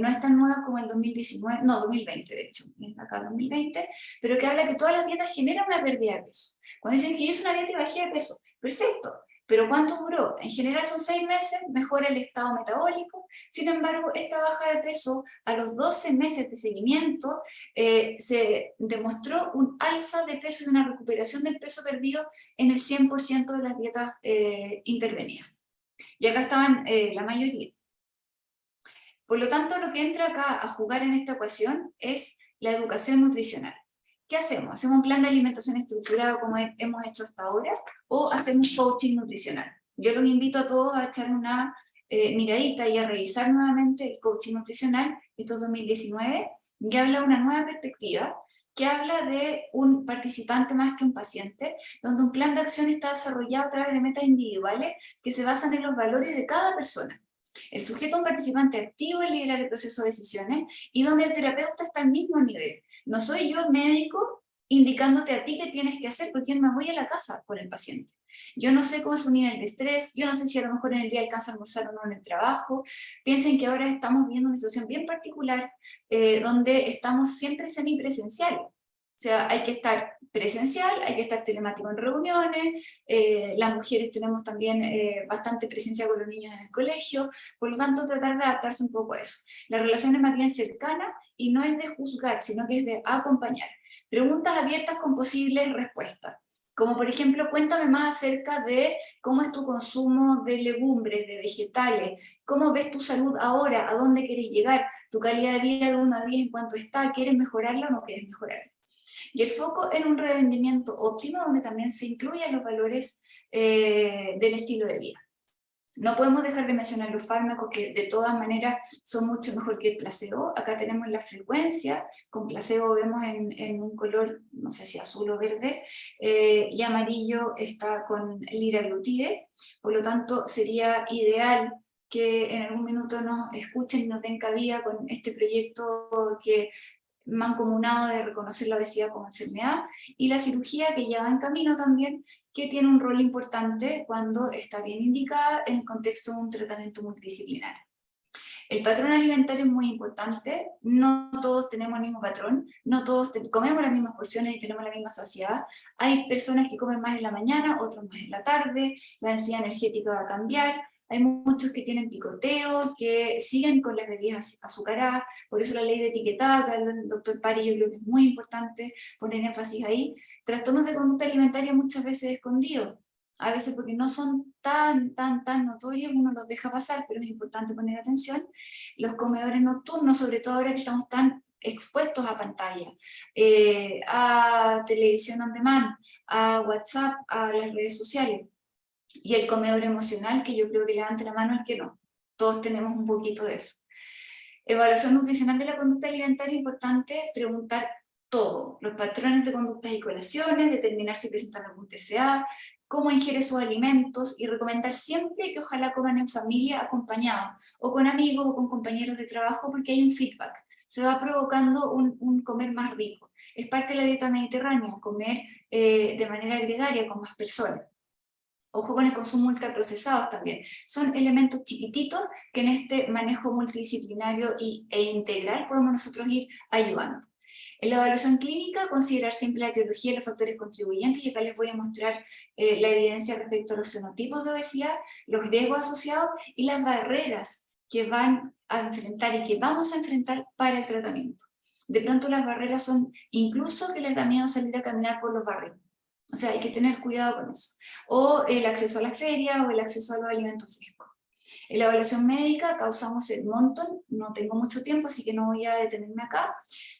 no es tan nueva como el 2019, no, 2020 de hecho, acá 2020, pero que habla que todas las dietas generan una pérdida de peso. Cuando dicen que yo hice una dieta y bajé de peso, perfecto, pero ¿cuánto duró? En general son 6 meses, mejora el estado metabólico, sin embargo, esta baja de peso a los 12 meses de seguimiento se demostró un alza de peso y una recuperación del peso perdido en el 100% de las dietas intervenidas. Y acá estaban la mayoría. Por lo tanto, lo que entra acá a jugar en esta ecuación es la educación nutricional. ¿Qué hacemos? ¿Hacemos un plan de alimentación estructurado como hemos hecho hasta ahora? ¿O hacemos coaching nutricional? Yo los invito a todos a echar una miradita y a revisar nuevamente el coaching nutricional, esto es 2019, que habla de una nueva perspectiva, que habla de un participante más que un paciente, donde un plan de acción está desarrollado a través de metas individuales que se basan en los valores de cada persona. El sujeto es un participante activo en liderar el proceso de decisiones y donde el terapeuta está al mismo nivel. No soy yo médico indicándote a ti qué tienes que hacer porque yo me voy a la casa con el paciente. Yo no sé cómo es su nivel de estrés, yo no sé si a lo mejor en el día alcanza a almorzar o no en el trabajo. Piensen que ahora estamos viendo una situación bien particular donde estamos siempre semipresenciales. O sea, hay que estar presencial, hay que estar telemático en reuniones, las mujeres tenemos también bastante presencia con los niños en el colegio, por lo tanto tratar de adaptarse un poco a eso. La relación es más bien cercana y no es de juzgar, sino que es de acompañar. Preguntas abiertas con posibles respuestas. Como por ejemplo, cuéntame más acerca de cómo es tu consumo de legumbres, de vegetales, cómo ves tu salud ahora, a dónde quieres llegar, tu calidad de vida de 1 a 10 en cuanto está, ¿quieres mejorarla o no quieres mejorarla? Y el foco en un rendimiento óptimo donde también se incluyen los valores del estilo de vida. No podemos dejar de mencionar los fármacos que de todas maneras son mucho mejor que el placebo. Acá tenemos la frecuencia, con placebo vemos en un color, no sé si azul o verde, y amarillo está con liraglutide, por lo tanto sería ideal que en algún minuto nos escuchen y nos den cabida con este proyecto que mancomunado de reconocer la obesidad como enfermedad, y la cirugía que ya va en camino también, que tiene un rol importante cuando está bien indicada en el contexto de un tratamiento multidisciplinario. El patrón alimentario es muy importante, no todos tenemos el mismo patrón, no todos comemos las mismas porciones y tenemos la misma saciedad. Hay personas que comen más en la mañana, otros más en la tarde, la densidad energética va a cambiar, hay muchos que tienen picoteo, que siguen con las bebidas azucaradas, por eso la ley de etiquetada, que habló el doctor Pari, yo creo que es muy importante poner énfasis ahí. Trastornos de conducta alimentaria muchas veces escondidos, a veces porque no son tan notorios, uno los deja pasar, pero es importante poner atención. Los comedores nocturnos, sobre todo ahora que estamos tan expuestos a pantalla, a televisión on demand, a WhatsApp, a las redes sociales, y el comedor emocional, que yo creo que levante la mano el que no. Todos tenemos un poquito de eso. Evaluación nutricional de la conducta alimentaria, importante preguntar todo, los patrones de conductas y colaciones, determinar si presentan algún TCA, cómo ingiere sus alimentos y recomendar siempre que ojalá coman en familia acompañados, o con amigos o con compañeros de trabajo, porque hay un feedback, se va provocando un comer más rico. Es parte de la dieta mediterránea, comer de manera gregaria con más personas. Ojo con el consumo ultraprocesados también. Son elementos chiquititos que en este manejo multidisciplinario e integral podemos nosotros ir ayudando. En la evaluación clínica, considerar siempre la etiología y los factores contribuyentes, y acá les voy a mostrar la evidencia respecto a los fenotipos de obesidad, los riesgos asociados y las barreras que van a enfrentar y que vamos a enfrentar para el tratamiento. De pronto las barreras son incluso que les da miedo salir a caminar por los barrios. O sea, hay que tener cuidado con eso. O el acceso a la feria o el acceso a los alimentos frescos. En la evaluación médica causamos el Monton, no tengo mucho tiempo, así que no voy a detenerme acá,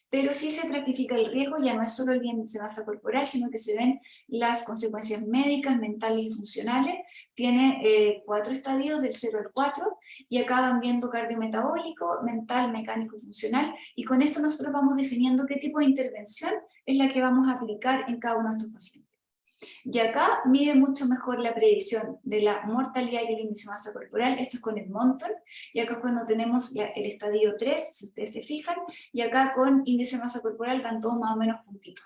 pero sí se estratifica el riesgo, ya no es solo el índice de masa corporal, sino que se ven las consecuencias médicas, mentales y funcionales. Tiene 4 estadios, del 0 al 4, y acá van viendo cardiometabólico, mental, mecánico y funcional, y con esto nosotros vamos definiendo qué tipo de intervención es la que vamos a aplicar en cada uno de estos pacientes. Y acá mide mucho mejor la predicción de la mortalidad y el índice de masa corporal, esto es con el Monton, y acá cuando tenemos el estadio 3, si ustedes se fijan, y acá con índice de masa corporal van todos más o menos juntitos.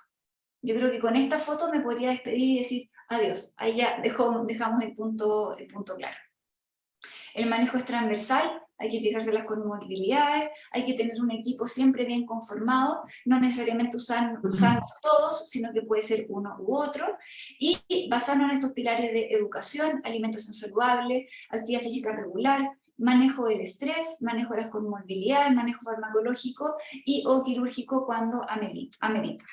Yo creo que con esta foto me podría despedir y decir adiós, ahí ya dejamos el punto claro. El manejo es transversal, hay que fijarse en las comorbilidades, hay que tener un equipo siempre bien conformado, no necesariamente usando todos, sino que puede ser uno u otro, y basarnos en estos pilares de educación, alimentación saludable, actividad física regular, manejo del estrés, manejo de las comorbilidades, manejo farmacológico y o quirúrgico cuando amerita.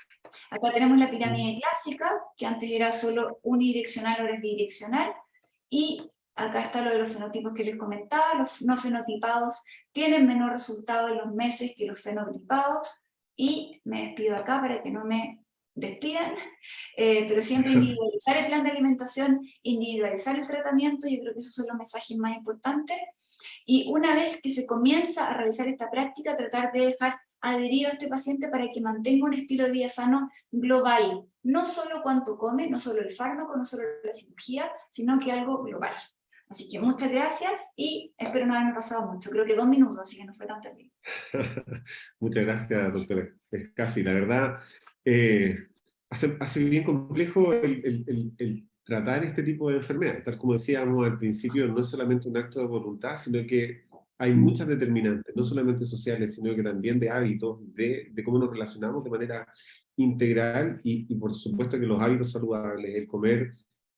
Acá tenemos la pirámide clásica, que antes era solo unidireccional, ahora es bidireccional, y acá está lo de los fenotipos que les comentaba. Los no fenotipados tienen menor resultado en los meses que los fenotipados, y me despido acá para que no me despidan, pero siempre individualizar el plan de alimentación, individualizar el tratamiento, yo creo que esos son los mensajes más importantes, y una vez que se comienza a realizar esta práctica, tratar de dejar adherido a este paciente para que mantenga un estilo de vida sano global, no solo cuánto come, no solo el fármaco, no solo la cirugía, sino que algo global. Así que muchas gracias y espero no haberme pasado mucho, creo que 2 minutos, así que no fue tan terrible. Muchas gracias, doctora Escafi. La verdad, hace bien complejo el tratar este tipo de enfermedades. Tal como decíamos al principio, no es solamente un acto de voluntad, sino que hay muchas determinantes, no solamente sociales, sino que también de hábitos, de cómo nos relacionamos de manera integral, y por supuesto que los hábitos saludables, el comer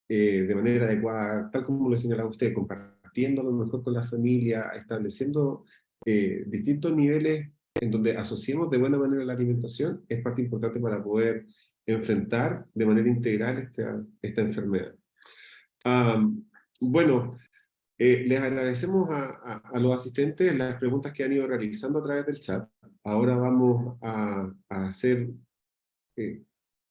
de manera adecuada, tal como lo señalaba usted, compartiendo a lo mejor con la familia, estableciendo distintos niveles en donde asociemos de buena manera la alimentación, es parte importante para poder enfrentar de manera integral esta enfermedad. Bueno, les agradecemos a los asistentes las preguntas que han ido realizando a través del chat. Ahora vamos a hacer...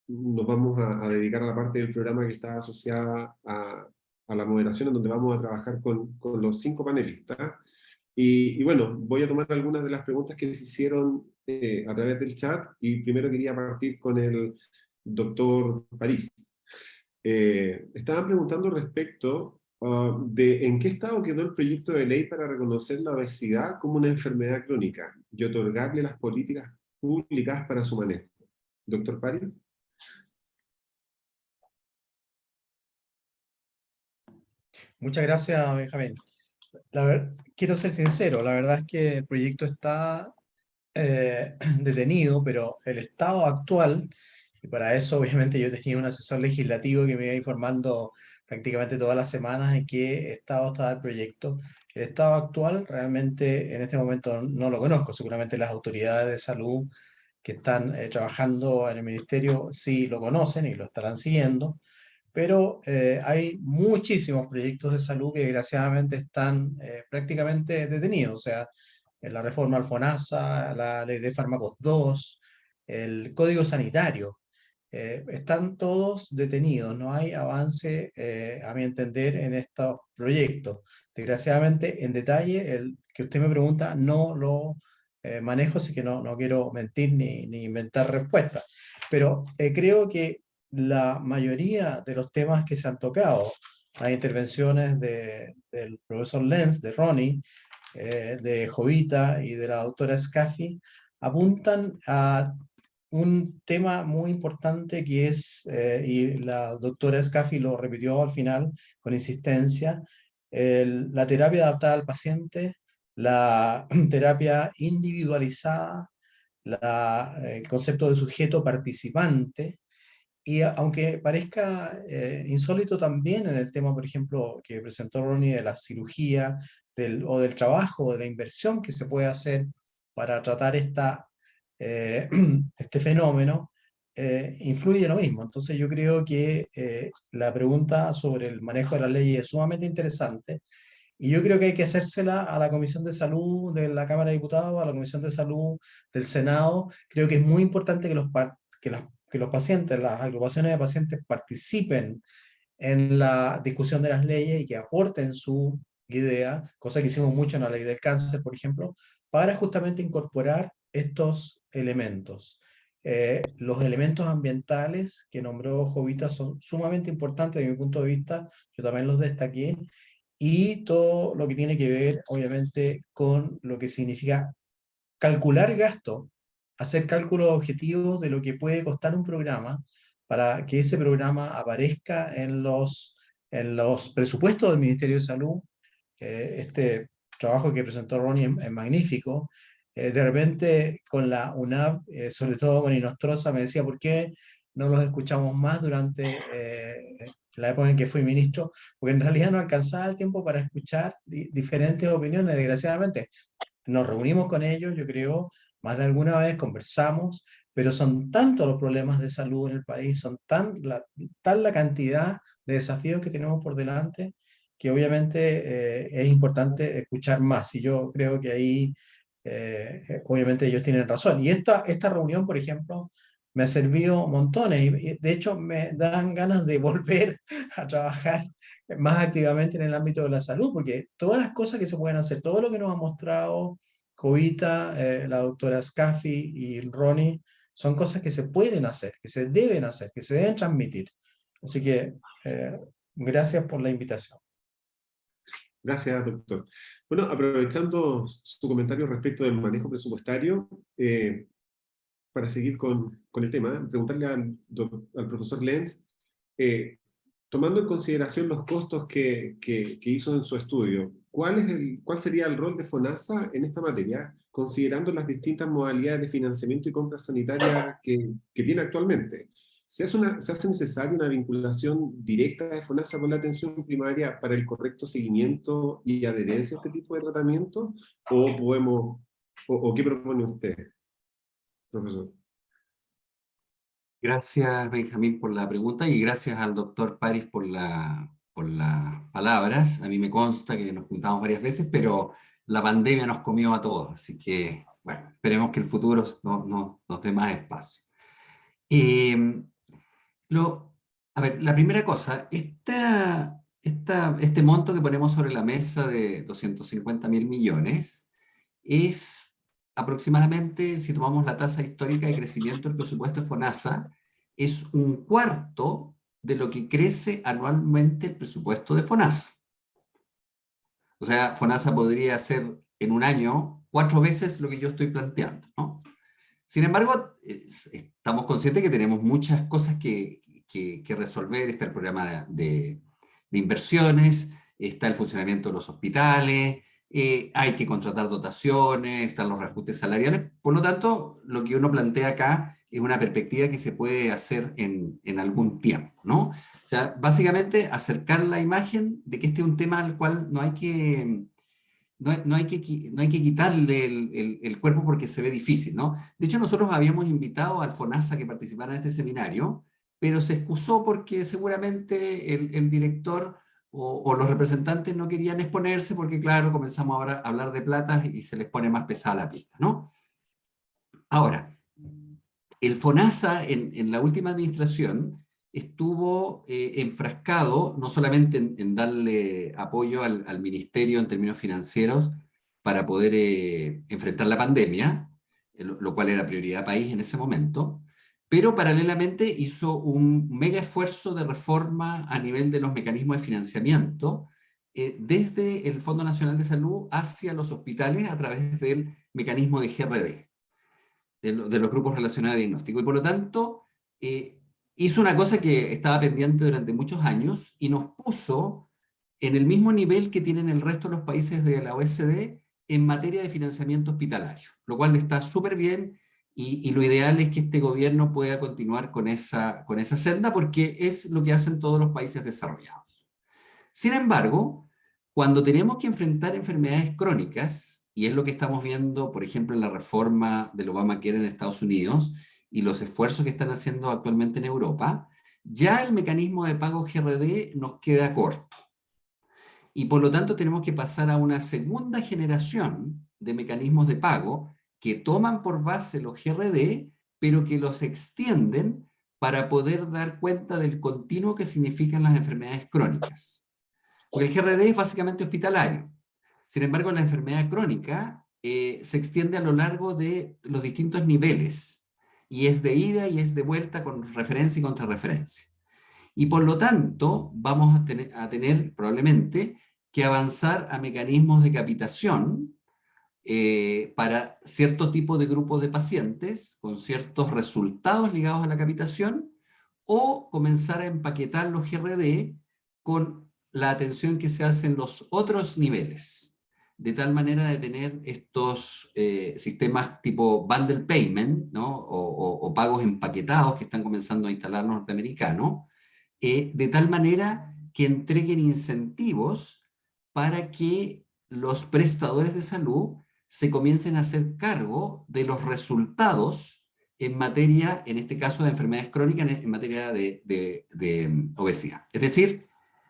nos vamos a dedicar a la parte del programa que está asociada a la moderación, en donde vamos a trabajar con los 5 panelistas. Y bueno, voy a tomar algunas de las preguntas que se hicieron a través del chat, y primero quería partir con el doctor París. Estaban preguntando respecto de en qué estado quedó el proyecto de ley para reconocer la obesidad como una enfermedad crónica y otorgarle las políticas públicas para su manejo. Doctor París. Muchas gracias, Benjamín. Quiero ser sincero, la verdad es que el proyecto está detenido, pero el estado actual, y para eso obviamente yo tenía un asesor legislativo que me iba informando prácticamente todas las semanas en qué estado estaba el proyecto. El estado actual realmente en este momento no lo conozco, seguramente las autoridades de salud que están trabajando en el ministerio sí lo conocen y lo estarán siguiendo, pero hay muchísimos proyectos de salud que desgraciadamente están prácticamente detenidos, o sea, la reforma al FONASA, la ley de fármacos 2, el código sanitario, están todos detenidos, no hay avance, a mi entender, en estos proyectos. Desgraciadamente, en detalle, el que usted me pregunta, no lo manejo, así que no quiero mentir ni inventar respuestas. Pero creo que la mayoría de los temas que se han tocado, las intervenciones del profesor Lenz, de Ronnie, de Jovita y de la doctora Scaffi, apuntan a un tema muy importante que es, y la doctora Scaffi lo repitió al final con insistencia, la terapia adaptada al paciente, la terapia individualizada, el concepto de sujeto participante, y aunque parezca insólito también en el tema, por ejemplo, que presentó Ronnie de la cirugía o del trabajo, o de la inversión que se puede hacer para tratar este fenómeno, influye lo mismo. Entonces yo creo que la pregunta sobre el manejo de la ley es sumamente interesante y yo creo que hay que hacérsela a la Comisión de Salud de la Cámara de Diputados, a la Comisión de Salud del Senado. Creo que es muy importante que los pacientes, las agrupaciones de pacientes participen en la discusión de las leyes y que aporten su idea, cosa que hicimos mucho en la ley del cáncer, por ejemplo, para justamente incorporar estos elementos. Los elementos ambientales que nombró Jovita son sumamente importantes desde mi punto de vista, yo también los destaqué, y todo lo que tiene que ver, obviamente, con lo que significa calcular gasto, hacer cálculos objetivos de lo que puede costar un programa para que ese programa aparezca en los presupuestos del Ministerio de Salud. Este trabajo que presentó Ronnie es magnífico. De repente con la UNAP, sobre todo con Inostroza, me decía, ¿por qué no los escuchamos más durante la época en que fui ministro? Porque en realidad no alcanzaba el tiempo para escuchar diferentes opiniones, desgraciadamente. Nos reunimos con ellos, yo creo, más de alguna vez, conversamos, pero son tantos los problemas de salud en el país, son tal la cantidad de desafíos que tenemos por delante, que obviamente es importante escuchar más. Y yo creo que ahí, obviamente, ellos tienen razón. Y esta reunión, por ejemplo, me ha servido montones. Y de hecho, me dan ganas de volver a trabajar más activamente en el ámbito de la salud, porque todas las cosas que se pueden hacer, todo lo que nos ha mostrado Jovita, la doctora Scaffi y Ronnie, son cosas que se pueden hacer, que se deben hacer, que se deben transmitir. Así que gracias por la invitación. Gracias, doctor. Bueno, aprovechando su comentario respecto del manejo presupuestario, para seguir con el tema, preguntarle al profesor Lenz, tomando en consideración los costos que hizo en su estudio, ¿cuál sería el rol de FONASA en esta materia, considerando las distintas modalidades de financiamiento y compra sanitaria que tiene actualmente? ¿Se hace necesaria una vinculación directa de FONASA con la atención primaria para el correcto seguimiento y adherencia a este tipo de tratamiento? ¿O qué propone usted, profesor? Gracias, Benjamín, por la pregunta y gracias al doctor París por las palabras. A mí me consta que nos juntamos varias veces, pero la pandemia nos comió a todos, así que, bueno, esperemos que el futuro nos dé más espacio. A ver, la primera cosa, este monto que ponemos sobre la mesa de 250.000 millones es aproximadamente, si tomamos la tasa histórica de crecimiento del presupuesto de FONASA, es un cuarto de lo que crece anualmente el presupuesto de FONASA. O sea, FONASA podría hacer en un año 4 veces lo que yo estoy planteando, ¿no? Sin embargo, estamos conscientes que tenemos muchas cosas que resolver. Está el programa de inversiones, está el funcionamiento de los hospitales, hay que contratar dotaciones, están los reajustes salariales. Por lo tanto, lo que uno plantea acá es una perspectiva que se puede hacer en algún tiempo, ¿no? O sea, básicamente acercar la imagen de que este es un tema al cual no hay que quitarle el cuerpo porque se ve difícil, ¿no? De hecho, nosotros habíamos invitado al FONASA que participara en este seminario, pero se excusó porque seguramente el director o los representantes no querían exponerse porque, claro, comenzamos ahora a hablar de plata y se les pone más pesada la pista, ¿no? Ahora, el FONASA en la última administración estuvo enfrascado no solamente en darle apoyo al ministerio en términos financieros para poder enfrentar la pandemia, lo cual era prioridad país en ese momento, pero paralelamente hizo un mega esfuerzo de reforma a nivel de los mecanismos de financiamiento, desde el Fondo Nacional de Salud hacia los hospitales a través del mecanismo de GRD, de los grupos relacionados a diagnóstico. Y por lo tanto, hizo una cosa que estaba pendiente durante muchos años y nos puso en el mismo nivel que tienen el resto de los países de la OECD en materia de financiamiento hospitalario, lo cual está súper bien y lo ideal es que este gobierno pueda continuar con esa senda porque es lo que hacen todos los países desarrollados. Sin embargo, cuando tenemos que enfrentar enfermedades crónicas, y es lo que estamos viendo, por ejemplo, en la reforma del Obamacare en Estados Unidos y los esfuerzos que están haciendo actualmente en Europa, ya el mecanismo de pago GRD nos queda corto. Y por lo tanto tenemos que pasar a una segunda generación de mecanismos de pago que toman por base los GRD, pero que los extienden para poder dar cuenta del continuo que significan las enfermedades crónicas. Porque el GRD es básicamente hospitalario. Sin embargo, la enfermedad crónica se extiende a lo largo de los distintos niveles, y es de ida y es de vuelta con referencia y contrarreferencia. Y por lo tanto, vamos a tener probablemente que avanzar a mecanismos de capitación para cierto tipo de grupos de pacientes con ciertos resultados ligados a la capitación, o comenzar a empaquetar los GRD con la atención que se hace en los otros niveles, de tal manera de tener estos sistemas tipo bundle payment, ¿no? o pagos empaquetados que están comenzando a instalar los norteamericanos, de tal manera que entreguen incentivos para que los prestadores de salud se comiencen a hacer cargo de los resultados en materia, en este caso de enfermedades crónicas, en materia de obesidad. Es decir,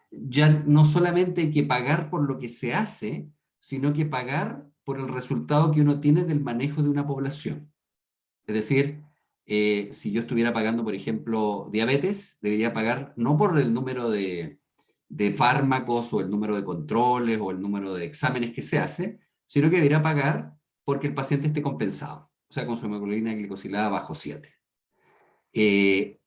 ya no solamente hay que pagar por lo que se hace, sino que pagar por el resultado que uno tiene del manejo de una población. Es decir, si yo estuviera pagando, por ejemplo, diabetes, debería pagar no por el número de fármacos o el número de controles o el número de exámenes que se hace, sino que debería pagar porque el paciente esté compensado, o sea, con su hemoglobina glicosilada bajo 7. Y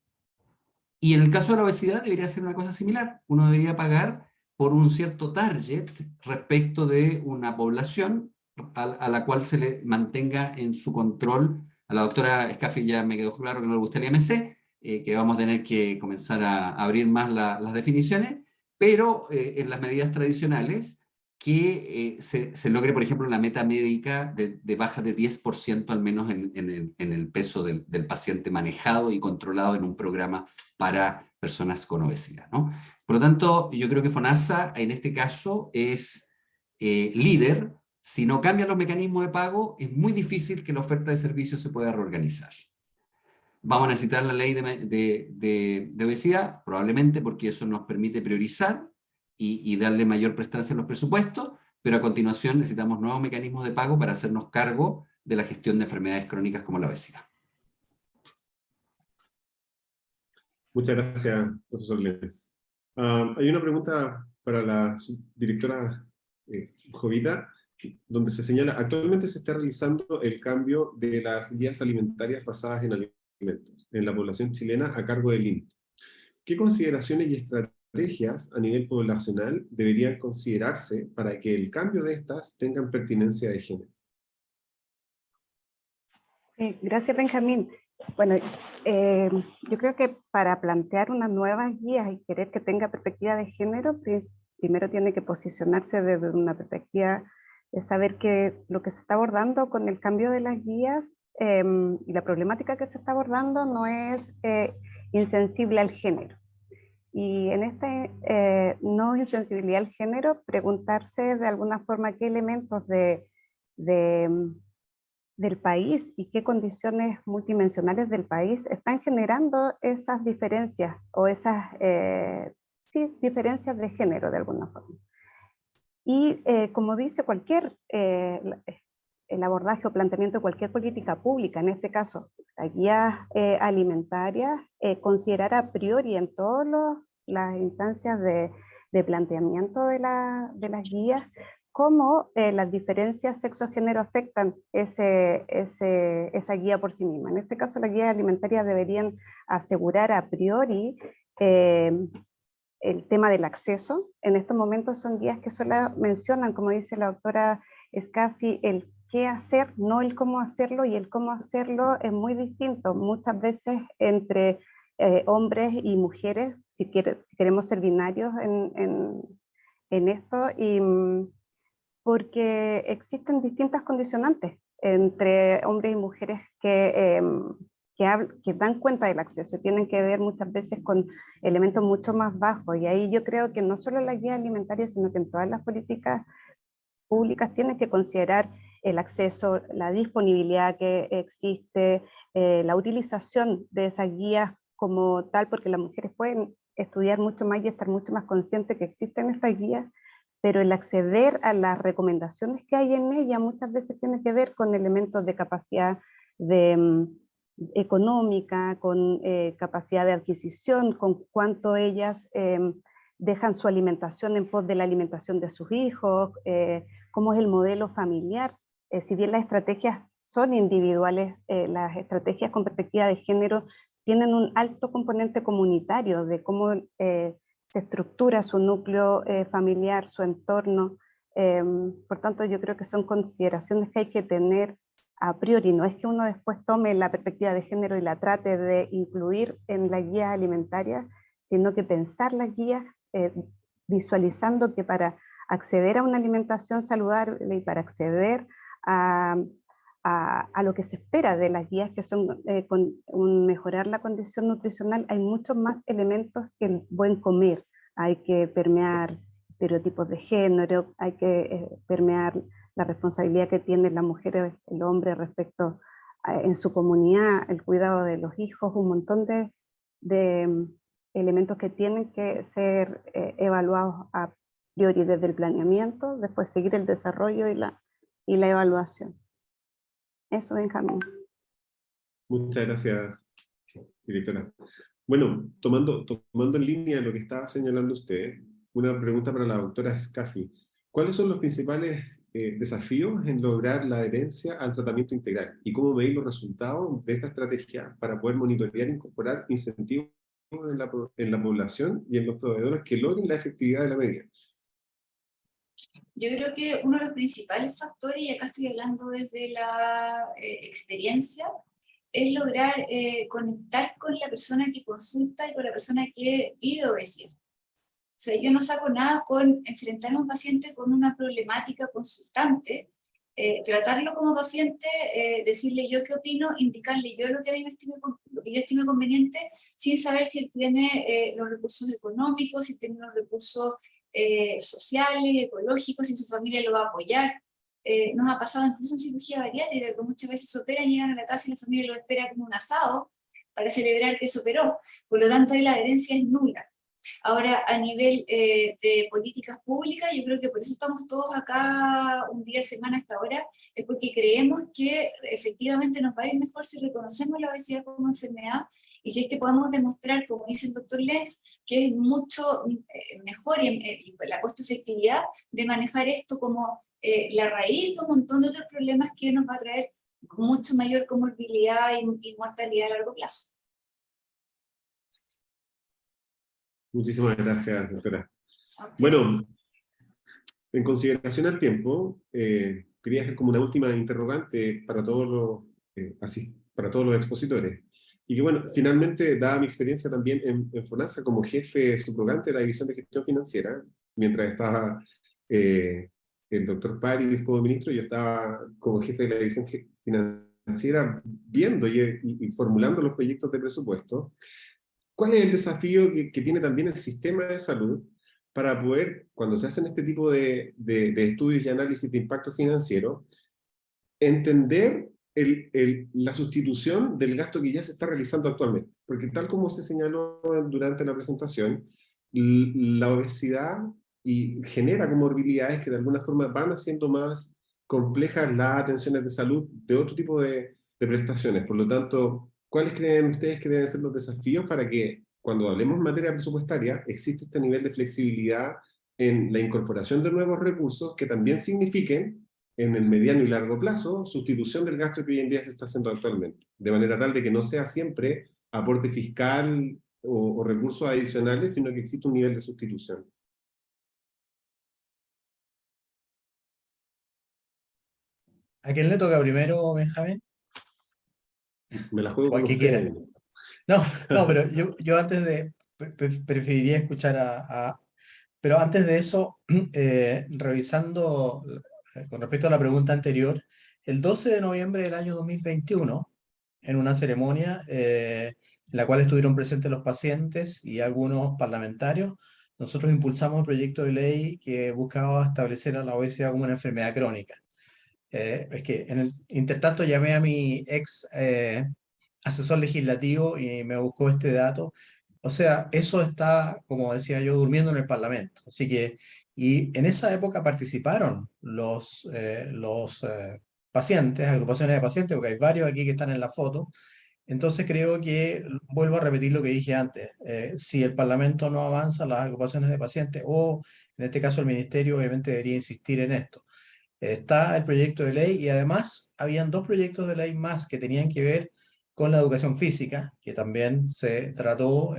en el caso de la obesidad debería ser una cosa similar. Uno debería pagar por un cierto target respecto de una población a la cual se le mantenga en su control. A la doctora Scaffi ya me quedó claro que no le gusta el IMC, que vamos a tener que comenzar a abrir más las definiciones, pero en las medidas tradicionales que se logre, por ejemplo, la meta médica de baja de 10% al menos en el peso del paciente manejado y controlado en un programa para personas con obesidad, ¿no? Por lo tanto, yo creo que FONASA en este caso es líder. Si no cambian los mecanismos de pago, es muy difícil que la oferta de servicios se pueda reorganizar. ¿Vamos a necesitar la ley de obesidad? Probablemente, porque eso nos permite priorizar y darle mayor prestancia a los presupuestos, pero a continuación necesitamos nuevos mecanismos de pago para hacernos cargo de la gestión de enfermedades crónicas como la obesidad. Muchas gracias, profesor Lentes. Hay una pregunta para la subdirectora Jovita, donde se señala: actualmente se está realizando el cambio de las guías alimentarias basadas en alimentos en la población chilena a cargo del INTE. ¿Qué consideraciones y estrategias a nivel poblacional deberían considerarse para que el cambio de estas tengan pertinencia de género? Gracias, Benjamín. Bueno, yo creo que para plantear unas nuevas guías y querer que tenga perspectiva de género, primero tiene que posicionarse desde una perspectiva de saber que lo que se está abordando con el cambio de las guías y la problemática que se está abordando no es insensible al género. Y en este no insensibilidad al género, preguntarse de alguna forma qué elementos del país y qué condiciones multidimensionales del país están generando esas diferencias o esas diferencias de género de alguna forma. Y como dice el abordaje o planteamiento de cualquier política pública, en este caso la guía alimentaria, considerar a priori en todas las instancias de planteamiento de las guías cómo las diferencias sexo-género afectan esa guía por sí misma. En este caso, las guías alimentarias deberían asegurar a priori el tema del acceso. En estos momentos son guías que solo mencionan, como dice la doctora Scaffi, el qué hacer, no el cómo hacerlo, y el cómo hacerlo es muy distinto. Muchas veces entre hombres y mujeres, si queremos ser binarios en esto, porque existen distintas condicionantes entre hombres y mujeres que dan cuenta del acceso, tienen que ver muchas veces con elementos mucho más bajos, y ahí yo creo que no solo en la guía alimentaria, sino que en todas las políticas públicas tienen que considerar el acceso, la disponibilidad que existe, la utilización de esas guías como tal, porque las mujeres pueden estudiar mucho más y estar mucho más conscientes que existen estas guías, pero el acceder a las recomendaciones que hay en ella muchas veces tiene que ver con elementos de capacidad económica, con capacidad de adquisición, con cuánto ellas dejan su alimentación en pos de la alimentación de sus hijos, cómo es el modelo familiar. Si bien las estrategias son individuales, las estrategias con perspectiva de género tienen un alto componente comunitario de cómo se estructura su núcleo familiar, su entorno. Por tanto, yo creo que son consideraciones que hay que tener a priori. No es que uno después tome la perspectiva de género y la trate de incluir en la guía alimentaria, sino que pensar las guías visualizando que para acceder a una alimentación saludable y para acceder a lo que se espera de las guías, que son mejorar la condición nutricional, hay muchos más elementos que el buen comer. Hay que permear estereotipos de género, hay que permear la responsabilidad que tienen las mujeres, el hombre respecto en su comunidad, el cuidado de los hijos, un montón de elementos que tienen que ser evaluados a priori desde el planeamiento, después seguir el desarrollo y la evaluación. Eso, Benjamín. Muchas gracias, directora. Bueno, tomando en línea lo que estaba señalando usted, una pregunta para la doctora Scaffi. ¿Cuáles son los principales desafíos en lograr la adherencia al tratamiento integral? ¿Y cómo medir los resultados de esta estrategia para poder monitorear e incorporar incentivos en la población y en los proveedores que logren la efectividad de la medida? Yo creo que uno de los principales factores, y acá estoy hablando desde la experiencia, es lograr conectar con la persona que consulta y con la persona que vive obesidad. O sea, yo no saco nada con enfrentar a un paciente con una problemática consultante, tratarlo como paciente, decirle yo qué opino, indicarle yo lo que yo estime conveniente, sin saber si él tiene los recursos económicos, si tiene los recursos sociales, ecológicos, si su familia lo va a apoyar. Nos ha pasado incluso en cirugía bariátrica, que muchas veces se operan, llegan a la casa y la familia lo espera como un asado para celebrar que se operó. Por lo tanto, ahí la adherencia es nula. Ahora, a nivel de políticas públicas, yo creo que por eso estamos todos acá un día a semana hasta ahora, es porque creemos que efectivamente nos va a ir mejor si reconocemos la obesidad como enfermedad y si es que podemos demostrar, como dice el doctor Lenz, que es mucho mejor y la costo-efectividad de manejar esto como la raíz de un montón de otros problemas que nos va a traer mucho mayor comorbilidad y mortalidad a largo plazo. Muchísimas gracias, doctora. Bueno, en consideración al tiempo, quería hacer como una última interrogante para todos los expositores. Y que bueno, finalmente, dada mi experiencia también en FONASA como jefe subrogante de la División de Gestión Financiera, mientras estaba el doctor París como ministro, yo estaba como jefe de la división financiera viendo y formulando los proyectos de presupuesto. ¿Cuál es el desafío que tiene también el sistema de salud para poder, cuando se hacen este tipo de estudios y análisis de impacto financiero, entender la sustitución del gasto que ya se está realizando actualmente? Porque tal como se señaló durante la presentación, la obesidad genera comorbilidades que de alguna forma van haciendo más complejas las atenciones de salud de otro tipo de prestaciones. Por lo tanto, ¿cuáles creen ustedes que deben ser los desafíos para que cuando hablemos en materia presupuestaria existe este nivel de flexibilidad en la incorporación de nuevos recursos que también signifiquen en el mediano y largo plazo sustitución del gasto que hoy en día se está haciendo actualmente, de manera tal de que no sea siempre aporte fiscal o recursos adicionales, sino que existe un nivel de sustitución? ¿A quién le toca primero, Benjamín? Me la juego O al con que quiera. ustedes. No, pero yo antes de, preferiría escuchar pero antes de eso, revisando con respecto a la pregunta anterior, el 12 de noviembre del año 2021, en una ceremonia en la cual estuvieron presentes los pacientes y algunos parlamentarios, nosotros impulsamos el proyecto de ley que buscaba establecer a la obesidad como una enfermedad crónica. Es que en el intertanto llamé a mi ex asesor legislativo y me buscó este dato. O sea, eso está, como decía yo, durmiendo en el Parlamento. Así que, y en esa época participaron los pacientes, agrupaciones de pacientes, porque hay varios aquí que están en la foto. Entonces creo que, vuelvo a repetir lo que dije antes, si el Parlamento no avanza, las agrupaciones de pacientes o en este caso el Ministerio obviamente debería insistir en esto. Está el proyecto de ley y además habían dos proyectos de ley más que tenían que ver con la educación física, que también se trató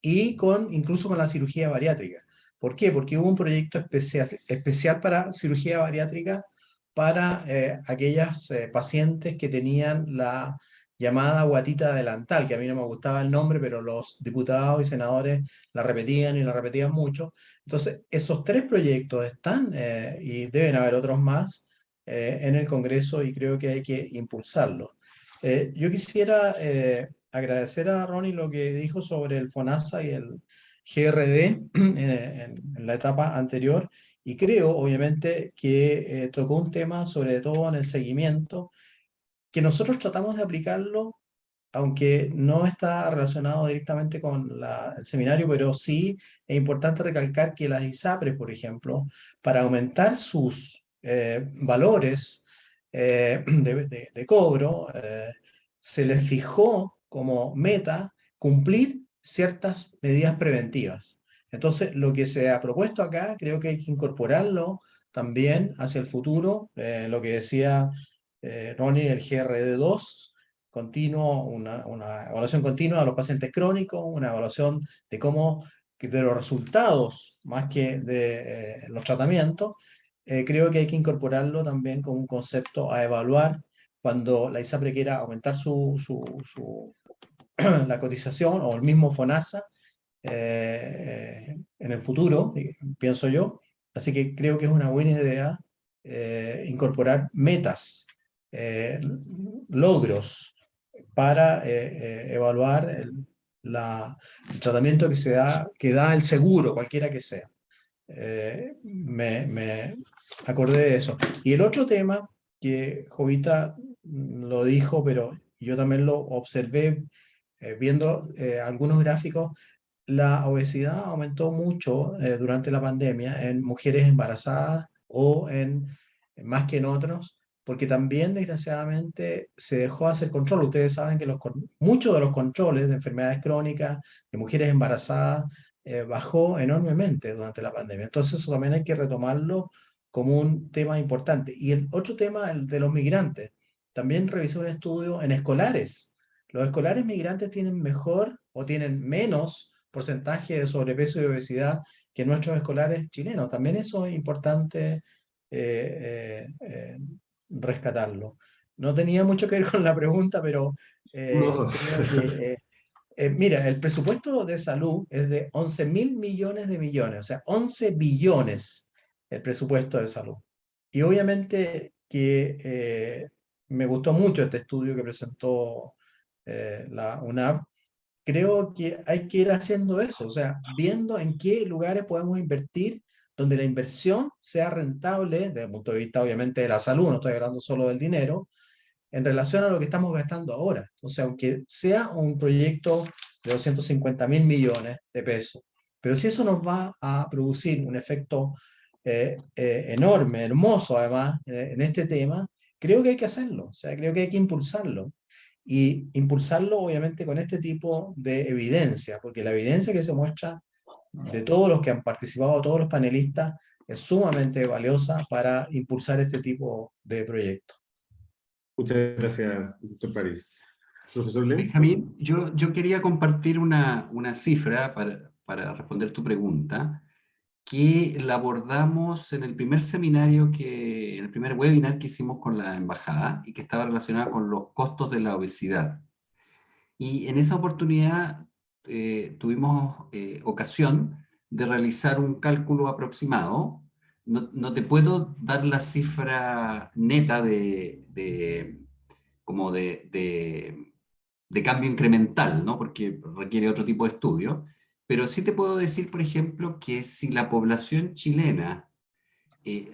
y incluso con la cirugía bariátrica. ¿Por qué? Porque hubo un proyecto especial para cirugía bariátrica para aquellas pacientes que tenían la llamada guatita delantal, que a mí no me gustaba el nombre, pero los diputados y senadores la repetían y la repetían mucho. Entonces, esos tres proyectos están, y deben haber otros más, en el Congreso y creo que hay que impulsarlos. Yo quisiera agradecer a Ronnie lo que dijo sobre el FONASA y el GRD en la etapa anterior, y creo, obviamente, que tocó un tema, sobre todo en el seguimiento, que nosotros tratamos de aplicarlo, aunque no está relacionado directamente con el seminario, pero sí es importante recalcar que las ISAPRES, por ejemplo, para aumentar sus valores de cobro, se les fijó como meta cumplir ciertas medidas preventivas. Entonces, lo que se ha propuesto acá, creo que hay que incorporarlo también hacia el futuro, lo que decía Ronnie, el GRD2, continuo, una evaluación continua de los pacientes crónicos, una evaluación de cómo, de los resultados más que de los tratamientos. Creo que hay que incorporarlo también como un concepto a evaluar cuando la ISAPRE quiera aumentar la cotización, o el mismo FONASA en el futuro, pienso yo. Así que creo que es una buena idea incorporar metas, logros para evaluar el tratamiento que da el seguro, cualquiera que sea. Me acordé de eso. Y el otro tema que Jovita lo dijo, pero yo también lo observé viendo algunos gráficos, la obesidad aumentó mucho durante la pandemia en mujeres embarazadas o más que en otros, porque también desgraciadamente se dejó de hacer control. Ustedes saben que muchos de los controles de enfermedades crónicas de mujeres embarazadas bajó enormemente durante la pandemia. Entonces eso también hay que retomarlo como un tema importante. Y el otro tema, el de los migrantes. También revisé un estudio en escolares. Los escolares migrantes tienen mejor o tienen menos porcentaje de sobrepeso y obesidad que nuestros escolares chilenos. También eso es importante rescatarlo. No tenía mucho que ver con la pregunta, pero No. creo que Mira, el presupuesto de salud es de 11.000 millones de millones, o sea, 11 billones el presupuesto de salud. Y obviamente que me gustó mucho este estudio que presentó la UNAV. Creo que hay que ir haciendo eso, o sea, viendo en qué lugares podemos invertir, donde la inversión sea rentable, desde el punto de vista obviamente de la salud, no estoy hablando solo del dinero, en relación a lo que estamos gastando ahora. Entonces, aunque sea un proyecto de 250.000 millones de pesos, pero si eso nos va a producir un efecto enorme, hermoso además, en este tema, creo que hay que hacerlo, o sea, creo que hay que impulsarlo. Y impulsarlo obviamente con este tipo de evidencia, porque la evidencia que se muestra de todos los que han participado, todos los panelistas, es sumamente valiosa para impulsar este tipo de proyectos. Muchas gracias, doctor París. Profesor Lenz. Benjamín, yo quería compartir una cifra para responder tu pregunta, que la abordamos en el primer seminario, en el primer webinar que hicimos con la embajada, y que estaba relacionada con los costos de la obesidad. Y en esa oportunidad tuvimos ocasión de realizar un cálculo aproximado. No te puedo dar la cifra neta como de cambio incremental, ¿no? Porque requiere otro tipo de estudio, pero sí te puedo decir, por ejemplo, que si la población chilena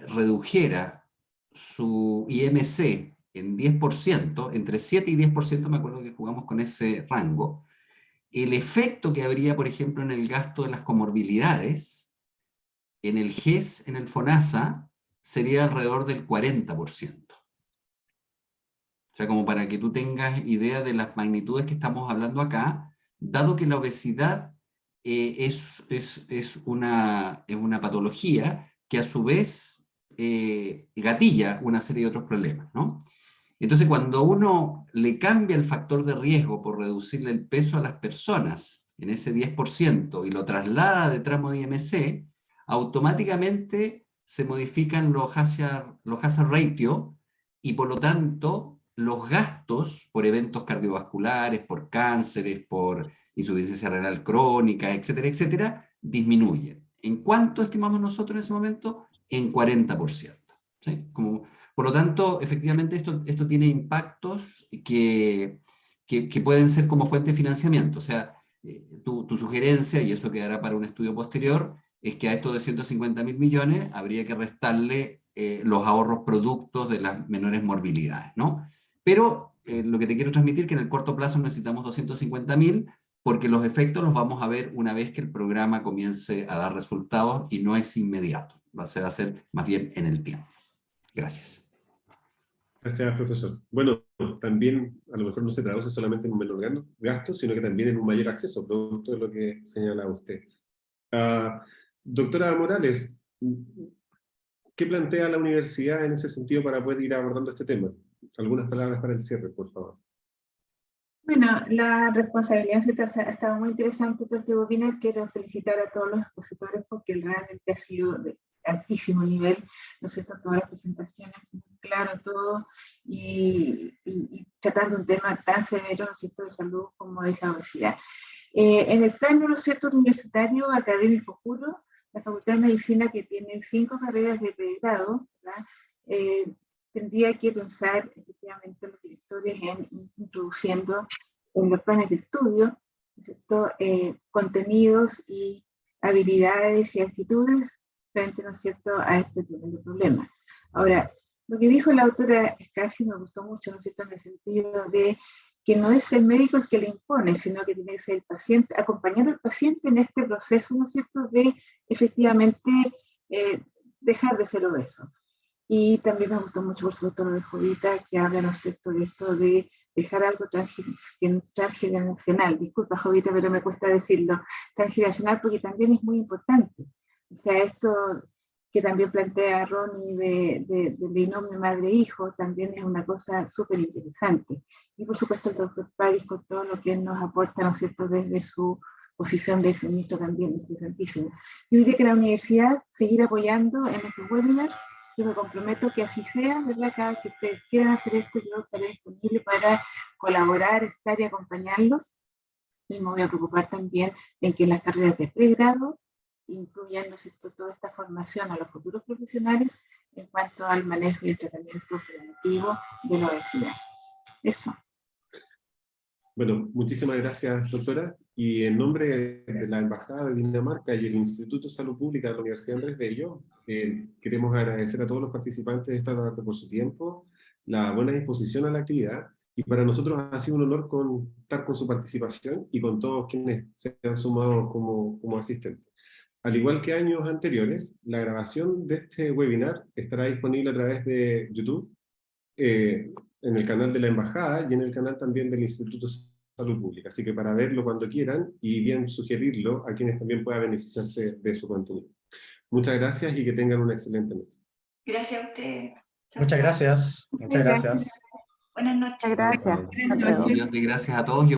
redujera su IMC en 10%, entre 7 y 10%, me acuerdo que jugamos con ese rango, el efecto que habría, por ejemplo, en el gasto de las comorbilidades, en el GES, en el FONASA, sería alrededor del 40%. O sea, como para que tú tengas idea de las magnitudes que estamos hablando acá, dado que la obesidad es una patología que a su vez gatilla una serie de otros problemas, ¿no? Entonces, cuando uno le cambia el factor de riesgo por reducirle el peso a las personas en ese 10% y lo traslada de tramo de IMC, automáticamente se modifican los hazard ratio y por lo tanto los gastos por eventos cardiovasculares, por cánceres, por insuficiencia renal crónica, etcétera, etcétera, disminuyen. ¿En cuánto estimamos nosotros en ese momento? En 40%. ¿Sí? Por lo tanto, efectivamente esto tiene impactos que pueden ser como fuente de financiamiento. O sea, tu sugerencia, y eso quedará para un estudio posterior, es que a estos de 150.000 millones habría que restarle los ahorros productos de las menores morbilidades, ¿no? Pero lo que te quiero transmitir es que en el corto plazo necesitamos 250.000, porque los efectos los vamos a ver una vez que el programa comience a dar resultados y no es inmediato, va a ser más bien en el tiempo. Gracias. Gracias, profesor. Bueno, también a lo mejor no se traduce solamente en un menor gasto, sino que también en un mayor acceso, producto de lo que señala usted. Doctora Morales, ¿qué plantea la universidad en ese sentido para poder ir abordando este tema? Algunas palabras para el cierre, por favor. Bueno, la responsabilidad ha estado muy interesante todo este webinar. Quiero felicitar a todos los expositores porque realmente ha sido de altísimo nivel, ¿no es cierto? Todas las presentaciones, muy claro todo, y tratando un tema tan severo, ¿no es cierto?, de salud como es la obesidad. En el plano, ¿no es cierto?, universitario, académico puro, la Facultad de Medicina, que tiene 5 carreras de pregrado, ¿verdad? Tendría que pensar efectivamente los directores en introduciendo en los planes de estudio, ¿cierto?, contenidos y habilidades y actitudes frente, ¿no es cierto?, a este problema. Ahora, lo que dijo la autora Scassi me gustó mucho, ¿no es cierto?, en el sentido de que no es el médico el que le impone, sino que tiene que ser el paciente, acompañar al paciente en este proceso, ¿no es cierto?, de efectivamente dejar de ser obeso. Y también me gustó mucho, por supuesto, lo de Jovita, que habla, ¿no es cierto?, de esto de dejar algo transgeneracional. Disculpa, Jovita, pero me cuesta decirlo. Transgeneracional, porque también es muy importante. O sea, esto que también plantea Ronnie del binomio madre-hijo, también es una cosa súper interesante. Y por supuesto el doctor París con todo lo que nos aporta, ¿no es cierto?, desde su posición de ministro también interesantísimo. Yo diría que la universidad seguir apoyando en estos webinars. Yo me comprometo que así sea, ¿verdad? Cada vez que ustedes quieran hacer esto, yo estaré disponible para colaborar, estar y acompañarlos. y me voy a preocupar también en que las carreras de pregrado incluyan, ¿no es cierto?, toda esta formación a los futuros profesionales en cuanto al manejo y el tratamiento preventivo de la obesidad. Eso. Bueno, muchísimas gracias, doctora. Y en nombre de la Embajada de Dinamarca y el Instituto de Salud Pública de la Universidad Andrés Bello, queremos agradecer a todos los participantes de esta tarde por su tiempo, la buena disposición a la actividad, y para nosotros ha sido un honor contar con su participación y con todos quienes se han sumado como asistentes. Al igual que años anteriores, la grabación de este webinar estará disponible a través de YouTube, en el canal de la Embajada y en el canal también del Instituto de Salud Pública. Así que para verlo cuando quieran y bien sugerirlo a quienes también puedan beneficiarse de su contenido. Muchas gracias y que tengan una excelente noche. Gracias a usted. Chao, Muchas chao. gracias. Muchas gracias. Buenas noches. Muchas gracias. Buenas noches. Gracias a todos.